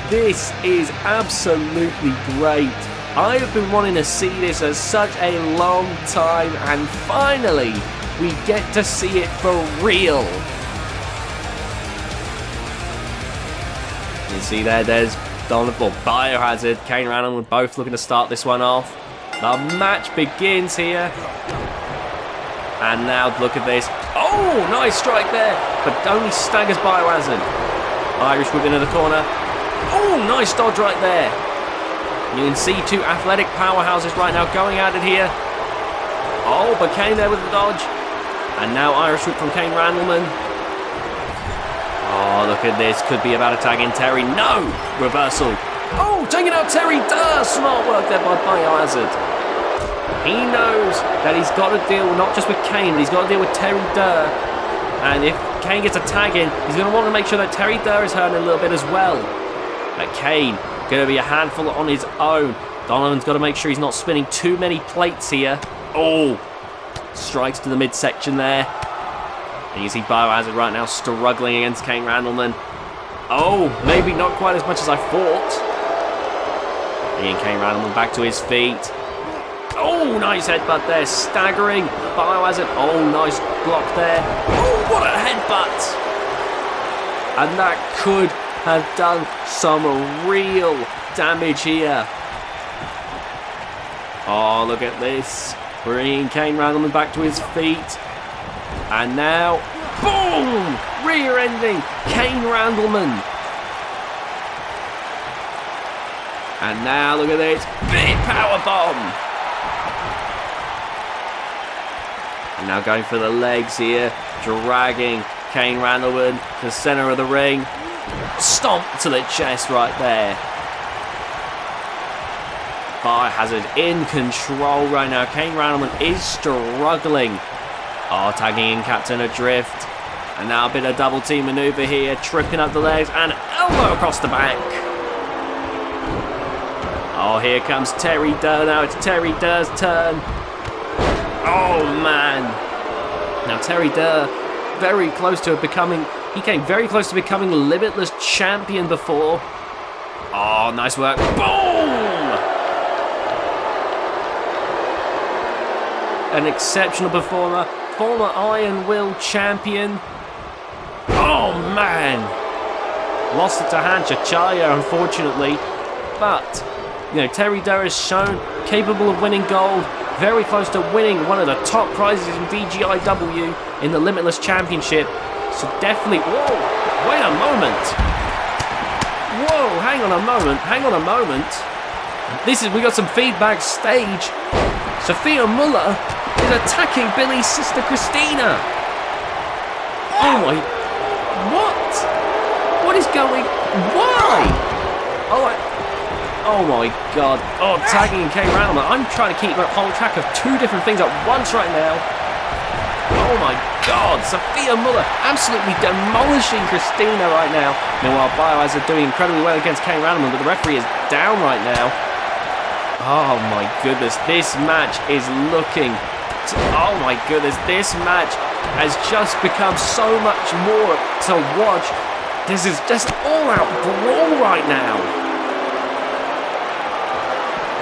This is absolutely great. I have been wanting to see this for such a long time, and finally we get to see it for real. You see there's Donovan, Biohazard, Kane Randleman both looking to start this one off. The match begins here. And now look at this. Oh, nice strike there, but only staggers Biohazard. Irish whip into the corner. Oh, nice dodge right there. You can see two athletic powerhouses right now going at it here. Oh, but Kane there with the dodge. And now Irish whip from Kane Randleman. Oh, look at this. Could be about to tag in Terry. No! Reversal. Oh, taking out Terry Durr. Smart work there by Biohazard. He knows that he's got to deal not just with Kane, but he's got to deal with Terry Durr. And if Kane gets a tag in, he's going to want to make sure that Terry Durr is hurting a little bit as well. But Kane, going to be a handful on his own. Donovan's got to make sure he's not spinning too many plates here. Oh, strikes to the midsection there. And you see Biohazard right now struggling against Kane Randleman. Oh, maybe not quite as much as I thought. And Kane Randleman back to his feet. Oh, nice headbutt there, staggering. Biohazard, oh, nice block there. Oh, what a headbutt. And that could have done some real damage here. Oh, look at this. Bringing Kane Randleman back to his feet. And now, boom! Rear-ending Kane Randleman. And now look at this. Big power bomb. And now going for the legs here. Dragging Kane Randleman to the center of the ring. Stomp to the chest right there. Biohazard in control right now. Kane Randleman is struggling. Oh, tagging in Captain A.Drift. And now a bit of double team maneuver here. Tripping up the legs and elbow across the back. Oh, here comes Terry Durr now. It's Terry Durr's turn. Oh, man. Now, Terry Durr, very close to becoming... He came very close to becoming Limitless Champion before. Oh, nice work. Boom! An exceptional performer. Former Iron Will Champion. Oh, man. Lost it to Han Chachaya, unfortunately. But... You know, Terry Durr is shown capable of winning gold, very close to winning one of the top prizes in VGIW in the Limitless Championship. So definitely, whoa, wait a moment. Whoa, hang on a moment. We got some feedback stage. Sofia Muller is attacking Billy's sister Christina. Oh my, what is going, why? Oh my god. Oh, tagging in Kane Randleman. I'm trying to hold track of two different things at once right now. Oh my god. Sofia Muller absolutely demolishing Christina right now. Meanwhile, Biohazard doing incredibly well against Kane Randleman, but the referee is down right now. Oh my goodness. This match is looking... Oh my goodness. This match has just become so much more to watch. This is just all-out brawl right now.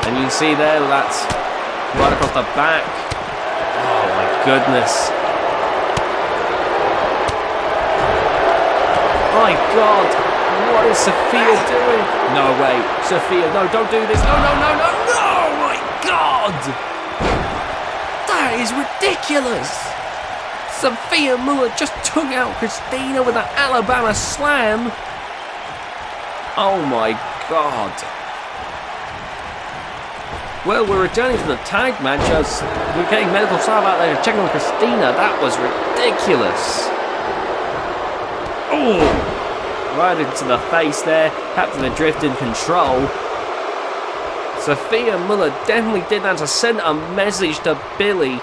And you can see there, that's right across the back. Oh my goodness. My god, what is Sofia doing? No way, Sofia, no, don't do this. No, my god. That is ridiculous. Sofia Muller just took out Christina with an Alabama slam. Oh my god. Well, we're returning to the tag match as we're getting medical staff out there checking on Christina. That was ridiculous. Oh, right into the face there. Captain A.Drift in control. Sofia Muller definitely did that to send a message to Billy.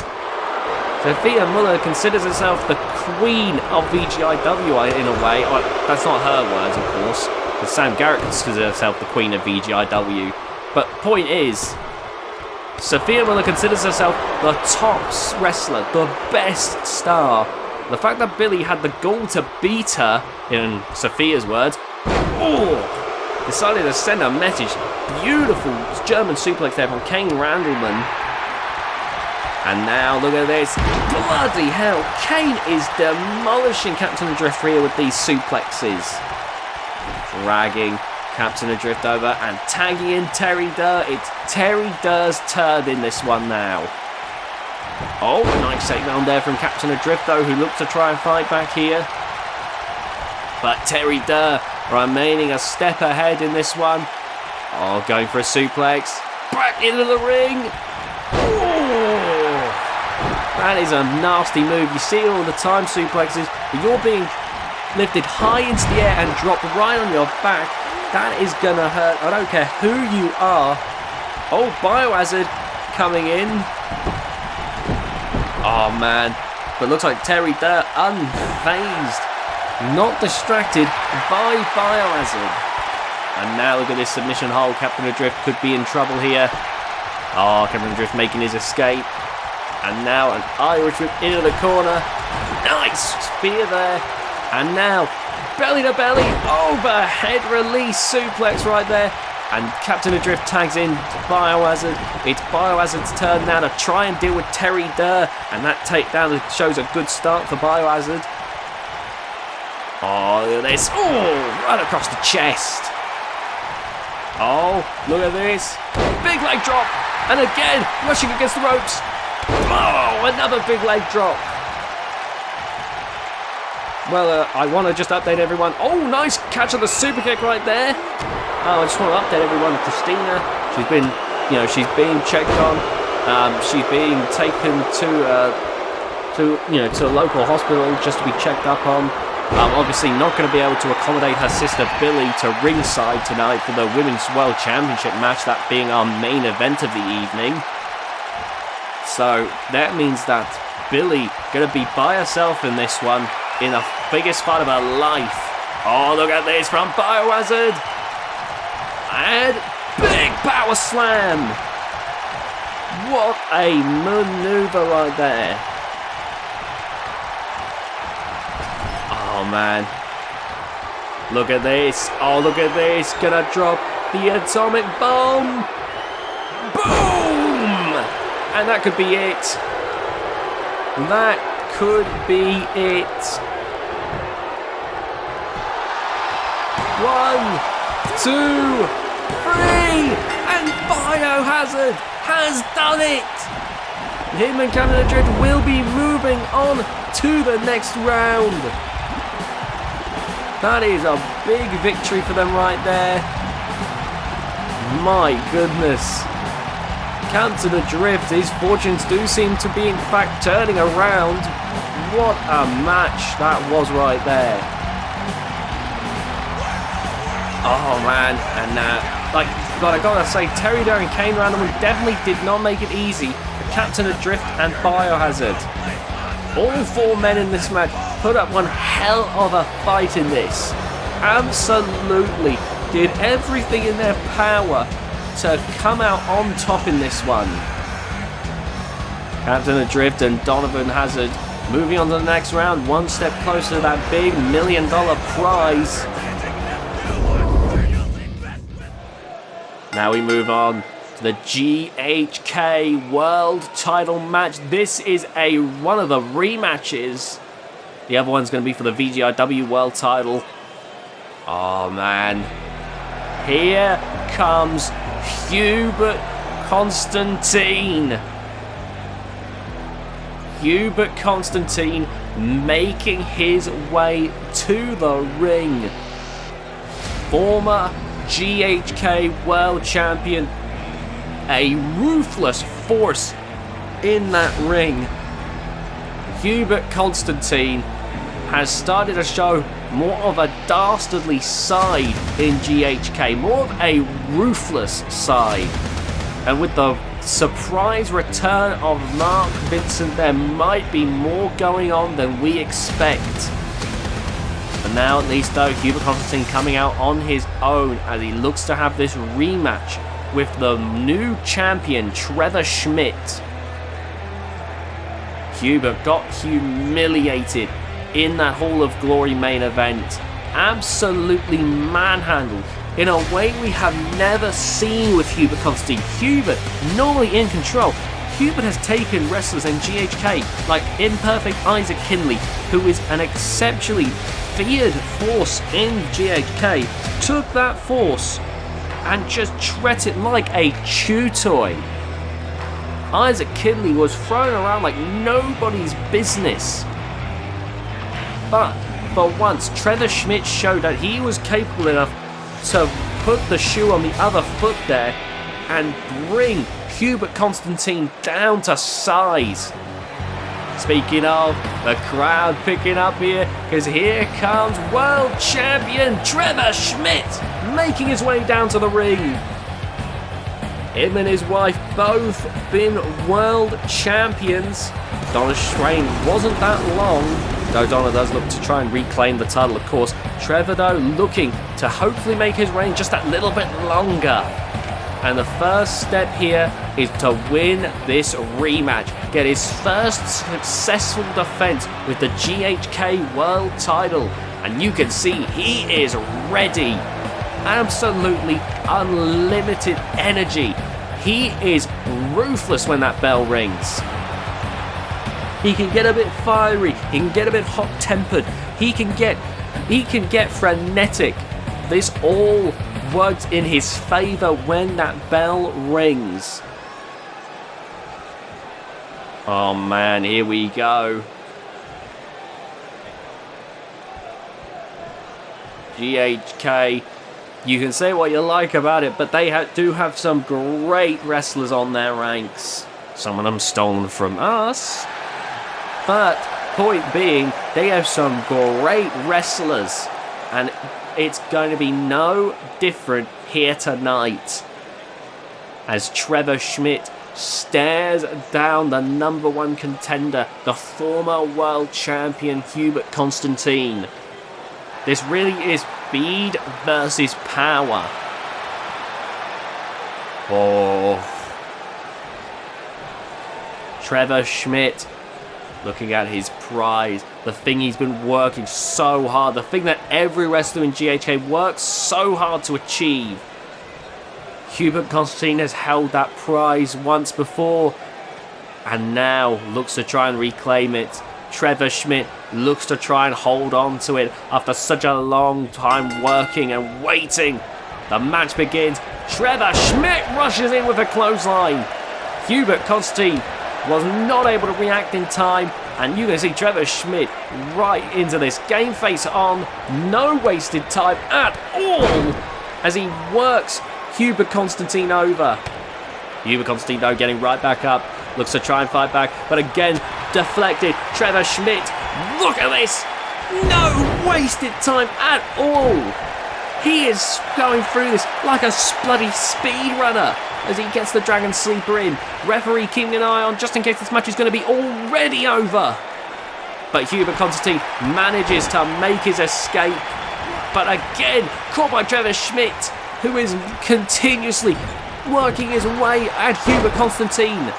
Sofia Muller considers herself the queen of VGIW in a way. That's not her words, of course, because Sam Garrett considers herself the queen of VGIW. But point is, Sofia Muller considers herself the top wrestler, the best star. The fact that Billy had the gall to beat her, in Sofia's words, decided to send a message. Beautiful German suplex there from Kane Randleman. And now look at this. Bloody hell, Kane is demolishing Captain A.Drift here with these suplexes. Dragging Captain A.Drift over and tagging in Terry Durr. It's Terry Durr's turn in this one now. Oh, nice takedown there from Captain A.Drift though, who looks to try and fight back here. But Terry Durr remaining a step ahead in this one. Oh, going for a suplex. Back into the ring. Oh, that is a nasty move. You see it all the time, suplexes, but you're being lifted high into the air and dropped right on your back. That is gonna hurt. I don't care who you are. Oh, Biohazard coming in. Oh man. But looks like Terry Durr unfazed. Not distracted by Biohazard. And now look at this submission hold. Captain A.Drift could be in trouble here. Oh, Captain A.Drift making his escape. And now an Irish whip into the corner. Nice spear there. And now belly to belly, overhead release suplex right there. And Captain A.Drift tags in Biohazard. It's Biohazard's turn now to try and deal with Terry Durr. And that takedown shows a good start for Biohazard. Oh, look at this. Oh, right across the chest. Oh, look at this. Big leg drop. And again, rushing against the ropes. Oh, another big leg drop. Well, I want to just update everyone. Oh, nice catch of the super kick right there. Oh, I just want to update everyone. Christina, she's been, she's being checked on. She's being taken to a local hospital just to be checked up on. Obviously not going to be able to accommodate her sister Billy to ringside tonight for the Women's World Championship match, that being our main event of the evening. So that means that Billy going to be by herself in this one, in the biggest fight of her life. Oh, look at this from Biohazard. And big power slam. What a maneuver right there. Oh, man. Look at this. Oh, look at this. Gonna drop the atomic bomb. Boom! And that could be it. That could be it. 1, 2, 3, and Biohazard has done it! Him and Canada Drift will be moving on to the next round. That is a big victory for them right there. My goodness. Canada Drift, his fortunes do seem to be in fact turning around. What a match that was right there. Oh man, and but I gotta say, Terry Dare and Kane Randomly definitely did not make it easy for Captain Adrift and Biohazard. All 4 men in this match put up one hell of a fight in this. Absolutely did everything in their power to come out on top in this one. Captain Adrift and Donovan Hazard moving on to the next round, one step closer to that big $1 million prize. Now we move on to the GHK World Title match. This is one of the rematches. The other one's going to be for the VGIW World Title. Oh man. Here comes Hubert Constantine. Hubert Constantine making his way to the ring. Former GHK World Champion, a ruthless force in that ring. Hubert Constantine has started to show more of a dastardly side in GHK, more of a ruthless side. And with the surprise return of Mark Vincent, there might be more going on than we expect. And now, at least though, Hubert Constantine coming out on his own as he looks to have this rematch with the new champion, Trevor Schmidt. Hubert got humiliated in that Hall of Glory main event. Absolutely manhandled in a way we have never seen with Hubert Constantine. Hubert, normally in control. Hubert has taken wrestlers in GHK like Imperfect Isaac Kinley, who is an exceptionally feared force in GHK, took that force and just treated it like a chew toy. Isaac Kinley was thrown around like nobody's business. But for once, Trevor Schmidt showed that he was capable enough to put the shoe on the other foot there and bring Hubert Constantine down to size. Speaking of, the crowd picking up here, because here comes world champion Trevor Schmidt making his way down to the ring. Him and his wife both been world champions. Donna Swain wasn't that long, though Donna does look to try and reclaim the title, of course. Trevor, though, looking to hopefully make his reign just that little bit longer. And the first step here is to win this rematch. Get his first successful defense with the GHK World Title. And you can see he is ready. Absolutely unlimited energy. He is ruthless when that bell rings. He can get a bit fiery. He can get a bit hot-tempered. He can get frenetic. This all works in his favor when that bell rings. Oh man, here we go. GHK You can say what you like about it, but they do have some great wrestlers on their ranks. Some of them stolen from us. But, point being, they have some great wrestlers. And it's going to be no different here tonight. As Trevor Schmidt stares down the #1 contender, the former world champion Hubert Constantine. This really is speed versus power. Oh. Trevor Schmidt looking at his prize, the thing he's been working so hard, the thing that every wrestler in GHA works so hard to achieve. Hubert Constantine has held that prize once before and now looks to try and reclaim it. Trevor Schmidt looks to try and hold on to it after such a long time working and waiting. The match begins. Trevor Schmidt rushes in with a clothesline. Hubert Constantine was not able to react in time, and you can see Trevor Schmidt right into this. Game face on, no wasted time at all as he works Hubert Constantine over. Hubert Constantine though getting right back up, looks to try and fight back, but again deflected. Trevor Schmidt, look at this, no wasted time at all. He is going through this like a bloody speed runner as he gets the Dragon Sleeper in. Referee keeping an eye on just in case this match is going to be already over. But Hubert Constantine manages to make his escape. But again, caught by Trevor Schmidt, who is continuously working his way at Hubert Constantine.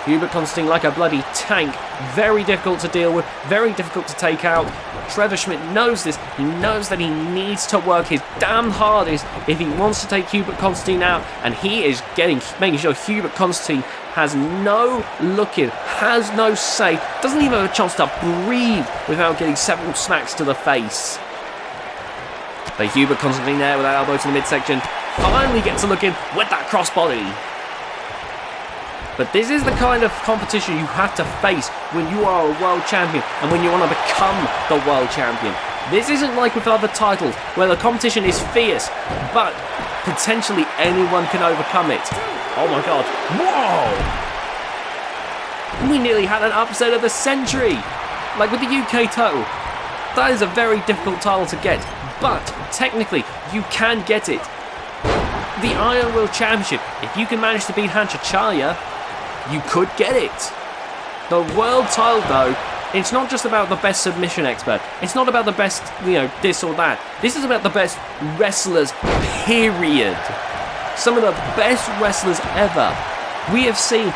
Hubert Constantine like a bloody tank. Very difficult to deal with, very difficult to take out. Trevor Schmidt knows this. He knows that he needs to work his damn hardest if he wants to take Hubert Constantine out. And he is making sure Hubert Constantine has no look-in, has no say, doesn't even have a chance to breathe without getting several smacks to the face. But Hubert Constantine there with that elbow to the midsection. Finally gets a look in with that crossbody. But this is the kind of competition you have to face when you are a world champion and when you want to become the world champion. This isn't like with other titles where the competition is fierce, but potentially anyone can overcome it. Oh my god. Whoa! We nearly had an upset of the century. Like with the UK title. That is a very difficult title to get, but technically you can get it. The Iron Will Championship, if you can manage to beat Hanchacharya, you could get it. The world title though, it's not just about the best submission expert. It's not about the best, this or that. This is about the best wrestlers, period. Some of the best wrestlers ever. We have seen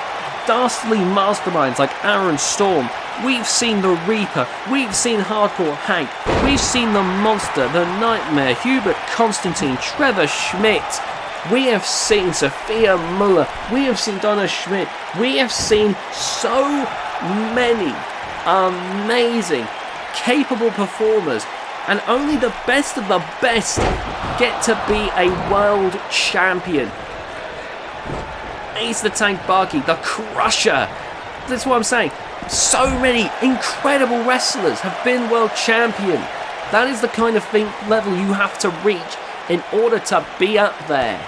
dastardly masterminds like Aaron Storm. We've seen the Reaper. We've seen Hardcore Hank. We've seen the Monster, the Nightmare, Hubert Constantine, Trevor Schmidt. We have seen Sofia Muller. We have seen Donna Schmidt. We have seen so many amazing, capable performers. And only the best of the best get to be a world champion. Ace the Tank Bakke, the Crusher. That's what I'm saying. So many incredible wrestlers have been world champion. That is the kind of level you have to reach in order to be up there.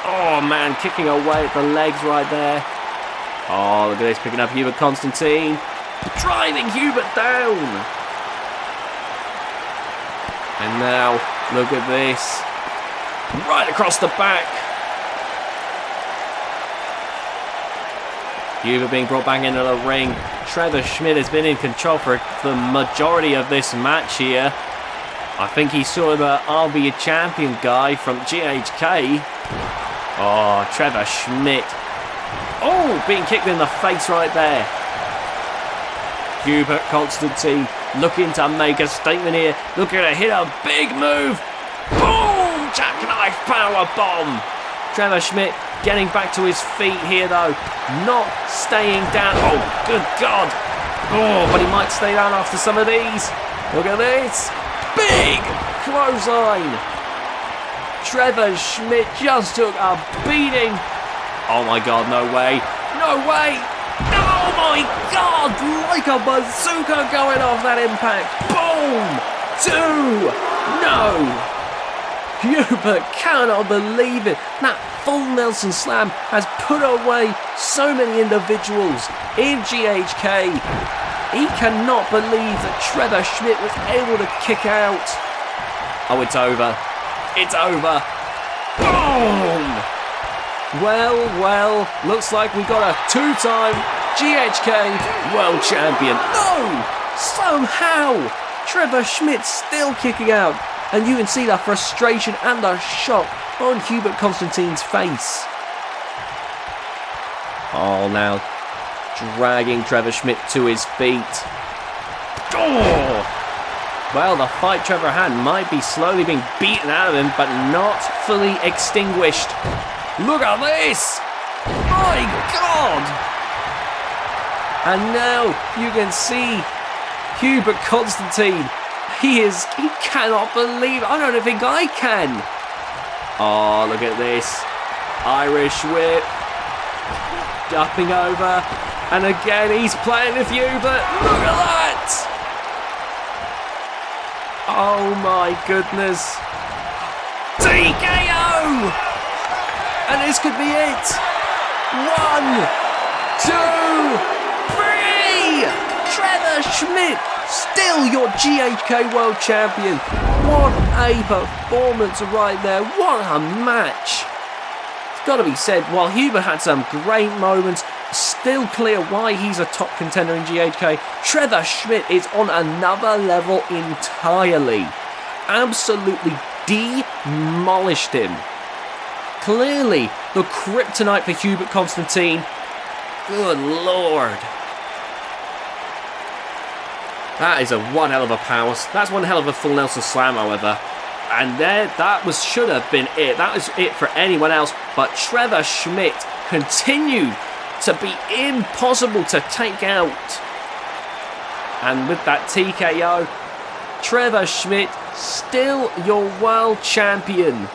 Oh man, kicking away at the legs right there. Oh, look at this, picking up Hubert Constantine. Driving Hubert down. And now, look at this. Right across the back. Hubert being brought back into the ring. Trevor Schmidt has been in control for the majority of this match here. I think he's sort of a RB champion guy from GHK. Oh, Trevor Schmidt. Oh, being kicked in the face right there. Hubert Constantine looking to make a statement here. Looking to hit a big move. Boom! Jackknife power bomb. Trevor Schmidt getting back to his feet here though. Not staying down. Oh, good God. Oh, but he might stay down after some of these. Look at this. Big clothesline. Trevor Schmidt just took a beating. Oh my God, no way. No way. Oh my God, like a bazooka going off that impact. Boom. 2. No. Hubert cannot believe it. That full Nelson slam has put away so many individuals in GHK. He cannot believe that Trevor Schmidt was able to kick out. Oh, it's over. It's over. Boom! Well, looks like we got a two-time GHK World Champion. No! Somehow, Trevor Schmidt's still kicking out. And you can see the frustration and the shock on Hubert Constantine's face. Oh, now dragging Trevor Schmidt to his feet. Oh! Well, the fight Trevor had might be slowly being beaten out of him, but not fully extinguished. Look at this! My God! And now you can see Hubert Constantine. He cannot believe it. I don't think I can. Oh, look at this. Irish whip. Upping over. And again, he's playing with Hubert. Look at that. Oh my goodness. TKO. And this could be it. 1, 2, 3. Trevor Schmidt. Still your GHK World Champion. What a performance right there. What a match. It's got to be said, while Hubert had some great moments, still clear why he's a top contender in GHK, Trevor Schmidt is on another level entirely. Absolutely demolished him. Clearly the kryptonite for Hubert Constantine. Good Lord. That is one hell of a power. That's one hell of a full Nelson slam, however. And that should have been it. That was it for anyone else. But Trevor Schmidt continued to be impossible to take out. And with that TKO, Trevor Schmidt still your world champion.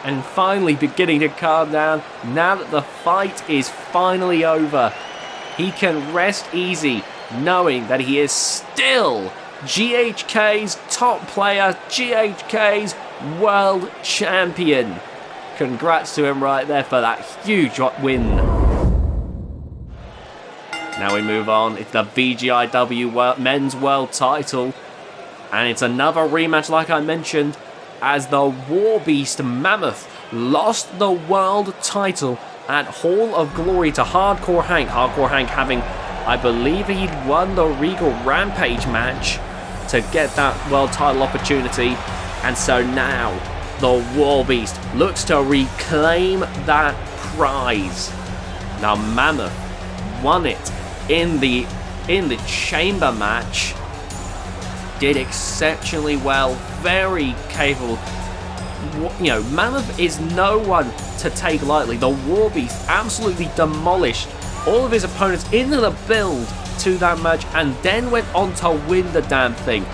And finally beginning to calm down. Now that the fight is finally over, he can rest easy, knowing that he is still GHK's top player, GHK's world champion. Congrats to him right there for that huge win. Now we move on. It's the VGIW men's world title. And it's another rematch, like I mentioned, as the Warbeast Mammoth lost the world title at Hall of Glory to Hardcore Hank. Hardcore Hank having, I believe he'd won the Regal Rampage match to get that world title opportunity. And so now the Warbeast looks to reclaim that prize. Now Mammoth won it in the chamber match. Did exceptionally well, very capable. You know, Mammoth is no one to take lightly. The Warbeast absolutely demolished all of his opponents into the build to that match, and then went on to win the damn thing.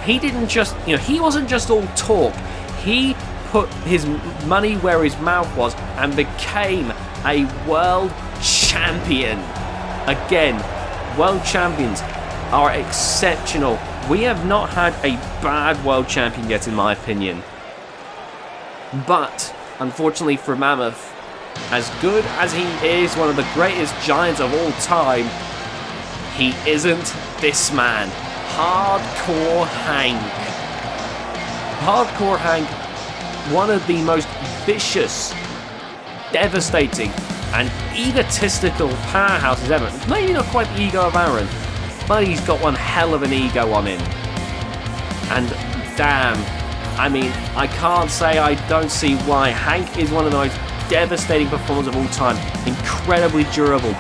He didn't just, he wasn't just all talk. He put his money where his mouth was and became a world champion. Again, world champions are exceptional. We have not had a bad world champion yet, in my opinion. But, unfortunately for Mammoth, as good as he is, one of the greatest giants of all time, he isn't this man. Hardcore Hank. Hardcore Hank, one of the most vicious, devastating, and egotistical powerhouses ever. Maybe not quite the ego of Aaron, but he's got one hell of an ego on him. And damn, I mean, I can't say I don't see why. Hank is one of the most devastating performers of all time. Incredibly durable,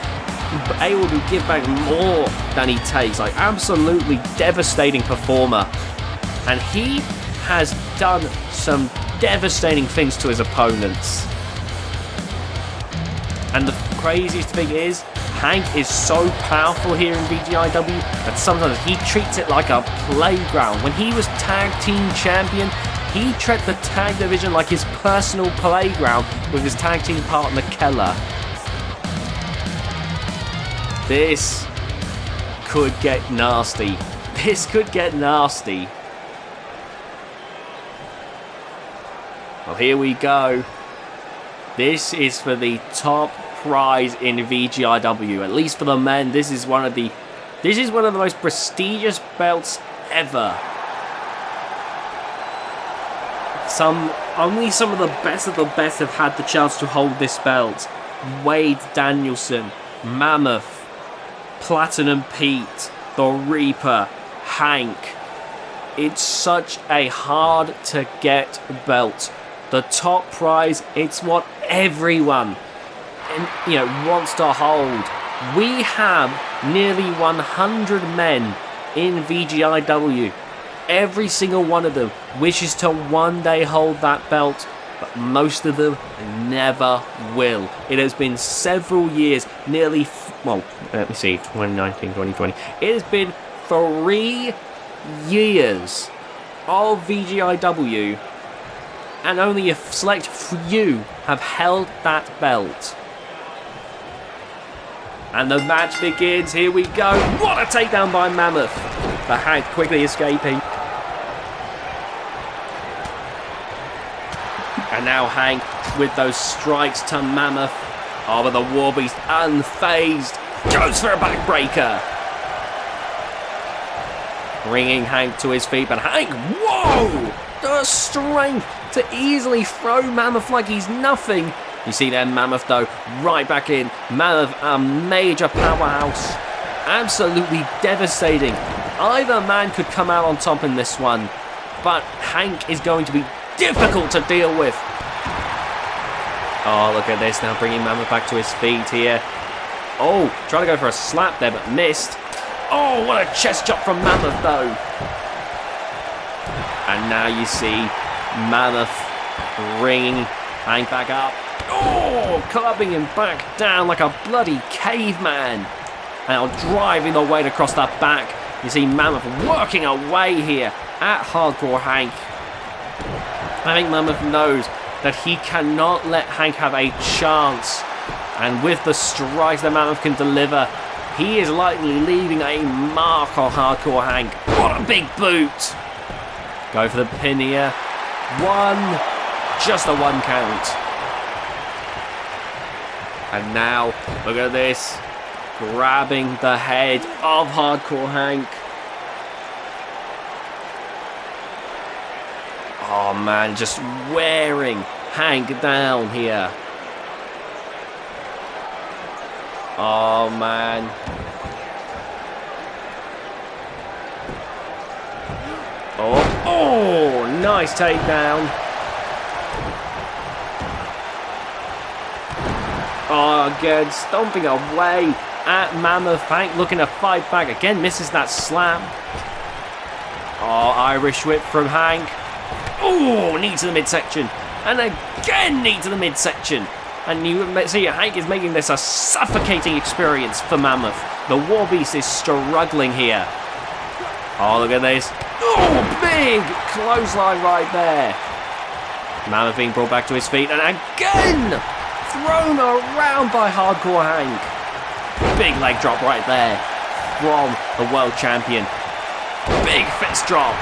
able to give back more than he takes. Like, absolutely devastating performer. And he has done some devastating things to his opponents. And the craziest thing is, Hank is so powerful here in VGIW that sometimes he treats it like a playground. When he was tag team champion, he treated the tag division like his personal playground with his tag team partner Keller. This could get nasty. This could get nasty. Well, here we go. This is for the top prize in VGIW, at least for the men. This is one of the most prestigious belts ever. Only some of the best have had the chance to hold this belt. Wade Danielson, Mammoth, Platinum Pete, The Reaper, Hank. It's such a hard to get belt. The top prize, it's what everyone wants to hold. We have nearly 100 men in VGIW. Every single one of them wishes to one day hold that belt, but most of them never will. It has been several years, let me see, 2019, 2020. It has been 3 years of VGIW, and only a select few have held that belt. And the match begins. Here we go. What a takedown by Mammoth. But Hank quickly escaping. And now Hank with those strikes to Mammoth. Oh, but the Warbeast unfazed. Goes for a backbreaker. Bringing Hank to his feet. But Hank, whoa! The strength to easily throw Mammoth like he's nothing. You see there, Mammoth though, right back in. Mammoth, a major powerhouse. Absolutely devastating. Either man could come out on top in this one, but Hank is going to be difficult to deal with. Oh, look at this now, bringing Mammoth back to his feet here. Oh, trying to go for a slap there, but missed. Oh, what a chest chop from Mammoth though. And now you see Mammoth bringing Hank back up. Oh, clubbing him back down like a bloody caveman. And now driving the weight across that back. You see Mammoth working away here at Hardcore Hank. I think Mammoth knows that he cannot let Hank have a chance. And with the strikes that Mammoth can deliver, he is likely leaving a mark on Hardcore Hank. What a big boot. Go for the pin here. Just a 1 count. And now, look at this. Grabbing the head of Hardcore Hank. Oh man, just wearing Hank down here. Oh man. Oh, nice takedown. Oh, again, stomping away at Mammoth. Hank looking to fight back. Again, misses that slam. Oh, Irish whip from Hank. Oh, knee to the midsection. And again, knee to the midsection. And you see, Hank is making this a suffocating experience for Mammoth. The Warbeast is struggling here. Oh, look at this. Oh, big clothesline right there. Mammoth being brought back to his feet. And again, thrown around by Hardcore Hank. Big leg drop right there from the world champion. Big fist drop.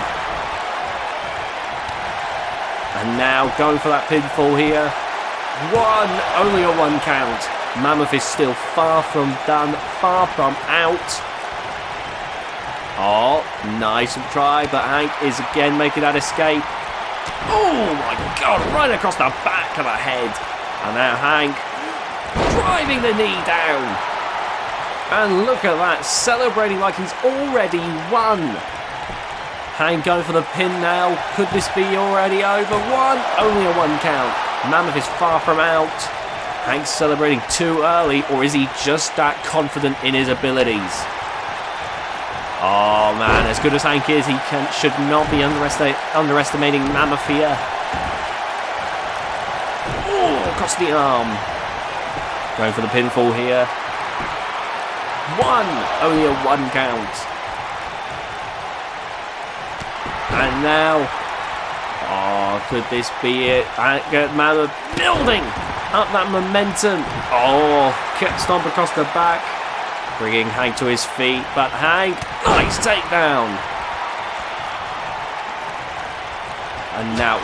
And now going for that pinfall here. Only a 1 count. Mammoth is still far from done, far from out. Oh, nice try, but Hank is again making that escape. Oh my god, right across the back of the head. And now Hank driving the knee down. And look at that, celebrating like he's already won. Hank going for the pin now. Could this be already over? Only a 1 count. Mammoth is far from out. Hank's celebrating too early, or is he just that confident in his abilities? Oh man, as good as Hank is, he should not be underestimating Mammoth here. Oh, across the arm. Going for the pinfall here. Only a 1 count. And now, could this be it? Mammoth building up that momentum. Oh, stomp across the back. Bringing Hank to his feet, but Hank, nice takedown. And now,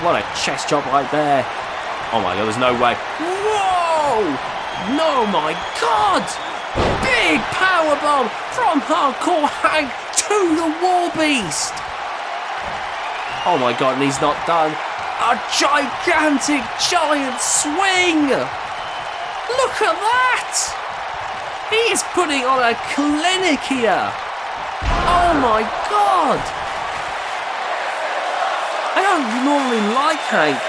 what a chest chop right there. Oh my god, there's no way. Whoa! No, my god! Big powerbomb from Hardcore Hank to the Warbeast. Oh my god, and he's not done. A gigantic, giant swing! Look at that! He is putting on a clinic here. Oh my god! I don't normally like Hank,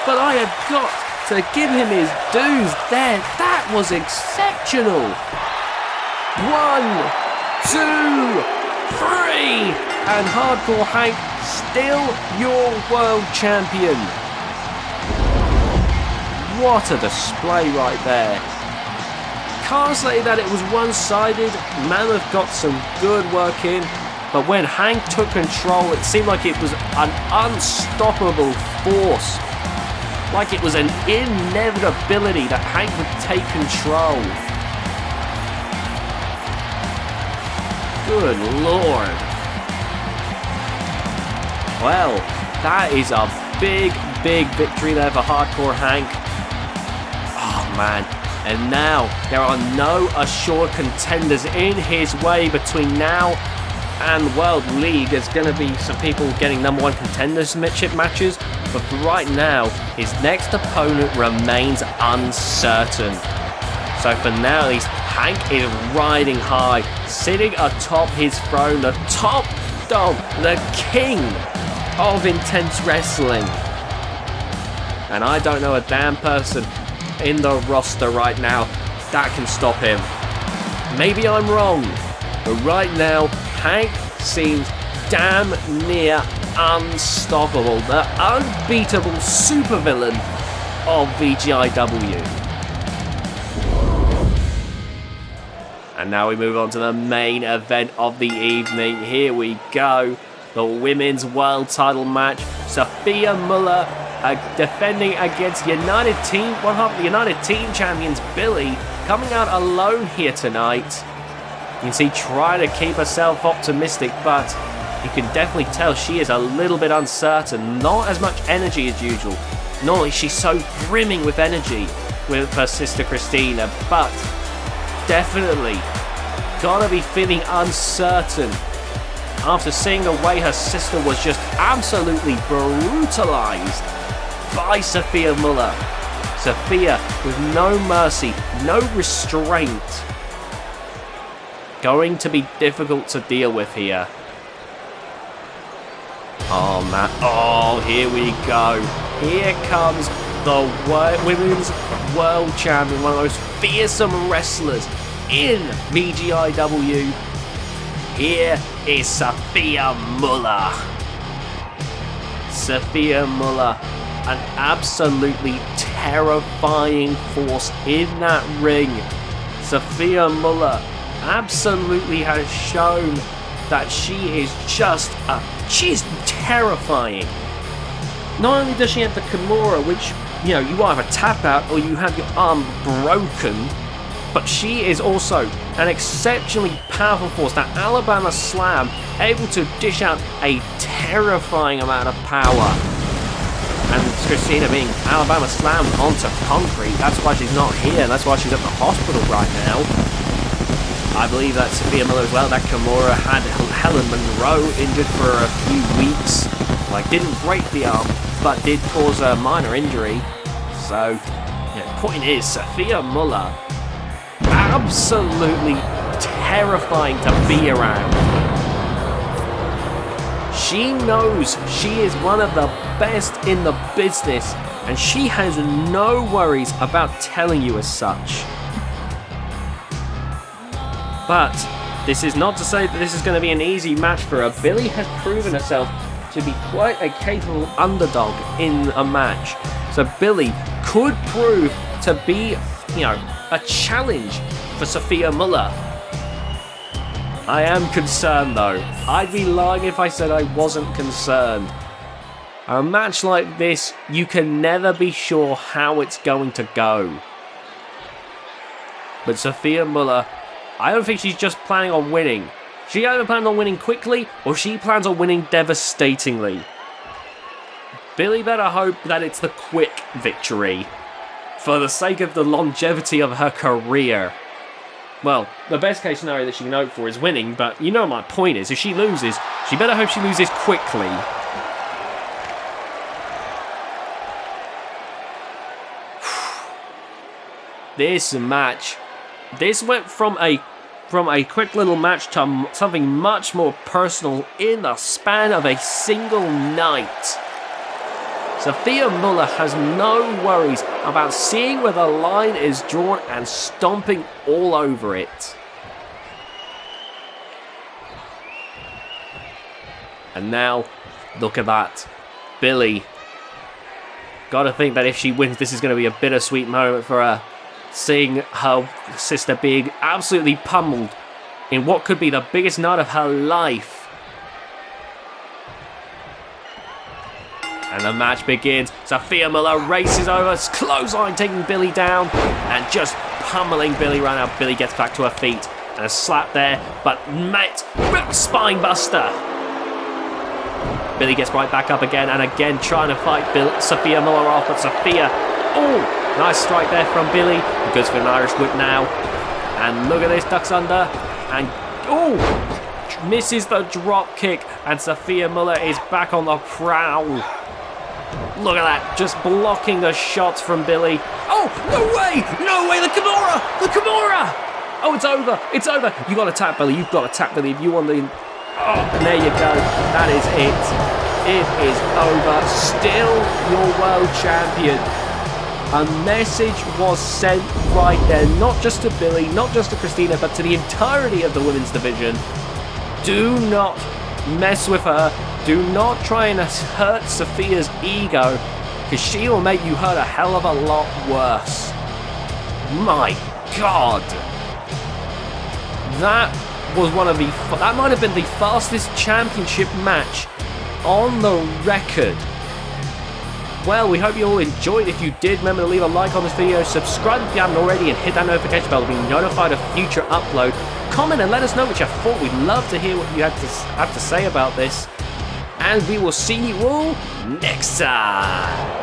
but I have got to give him his dues there. That was exceptional. 1, 2, 3, and Hardcore Hank still your world champion. What a display right there. Can't say that it was one-sided. Mammoth got some good work in, but when Hank took control, it seemed like it was an unstoppable force. Like it was an inevitability that Hank would take control. Good lord. Well, that is a big, big victory there for Hardcore Hank. Oh man. And now, there are no assured contenders in his way between now and World League. There's going to be some people getting #1 contendership matches, but for right now, his next opponent remains uncertain. So for now, at least, Hank is riding high, sitting atop his throne, the top dog, the king of intense wrestling. And I don't know a damn person in the roster right now that can stop him. Maybe I'm wrong, but right now Hank seems damn near unstoppable, the unbeatable supervillain of VGIW. And now we move on to the main event of the evening. Here we go, the women's world title match. Sofia Muller defending against United Team, one half of the United Team champions, Billy, coming out alone here tonight. You can see trying to keep herself optimistic, but you can definitely tell she is a little bit uncertain. Not as much energy as usual. Normally she's so brimming with energy with her sister Christina, but definitely gotta be feeling uncertain after seeing the way her sister was just absolutely brutalized by Sofia Muller. Sofia with no mercy, no restraint. Going to be difficult to deal with here. Oh man, oh here we go. Here comes the women's world champion, one of the most fearsome wrestlers in VGIW. Here is Sofia Muller. Sofia Muller, an absolutely terrifying force in that ring. Sofia Muller absolutely has shown that she is she's terrifying. Not only does she have the Kimura, which, you know, you either tap out or you have your arm broken, but she is also an exceptionally powerful force. That Alabama Slam, able to dish out a terrifying amount of power. And Christina being Alabama Slam onto concrete, that's why she's not here, that's why she's at the hospital right now. I believe that Sofia Muller as well, that Kimura had Helen Monroe injured for a few weeks. Like, didn't break the arm, but did cause a minor injury. So, yeah, point is, Sofia Muller, absolutely terrifying to be around. She knows she is one of the best in the business, and she has no worries about telling you as such. But this is not to say that this is going to be an easy match for her. Billy has proven herself to be quite a capable underdog in a match. So Billy could prove to be, you know, a challenge for Sofia Muller. I am concerned though. I'd be lying if I said I wasn't concerned. A match like this, you can never be sure how it's going to go. But Sofia Muller, I don't think she's just planning on winning. She either plans on winning quickly, or she plans on winning devastatingly. Billy better hope that it's the quick victory, for the sake of the longevity of her career. Well, the best case scenario that she can hope for is winning, but you know my point is, if she loses, she better hope she loses quickly. This match, this went from a quick little match to something much more personal in the span of a single night. Sofia Muller has no worries about seeing where the line is drawn and stomping all over it. And now, look at that. Billy. Gotta think that if she wins, this is going to be a bittersweet moment for her. Seeing her sister being absolutely pummeled in what could be the biggest night of her life. And the match begins. Sofia Muller races over, clothesline taking Billy down, and just pummeling Billy right now. Billy gets back to her feet, and a slap there, but met with a spine buster. Billy gets right back up again, and again trying to fight Sofia Muller off, but Sofia, oh! Nice strike there from Billy. He goes for an Irish whip now. And look at this, ducks under. And, oh! Misses the drop kick. And Sofia Muller is back on the prowl. Look at that, just blocking the shots from Billy. Oh, no way! No way, the Kimura! The Kimura! Oh, it's over. It's over. You got to tap Billy. You've got to tap Billy if you want the... Oh, and there you go. That is it. It is over. Still your world champion. A message was sent right there, not just to Billy, not just to Christina, but to the entirety of the women's division. Do not mess with her. Do not try and hurt Sofia's ego, because she will make you hurt a hell of a lot worse. My God. That might have been the fastest championship match on the record. Well, we hope you all enjoyed. If you did, remember to leave a like on this video, subscribe if you haven't already, and hit that notification bell to be notified of future upload. Comment and let us know what you thought. We'd love to hear what you have to say about this. And we will see you all next time.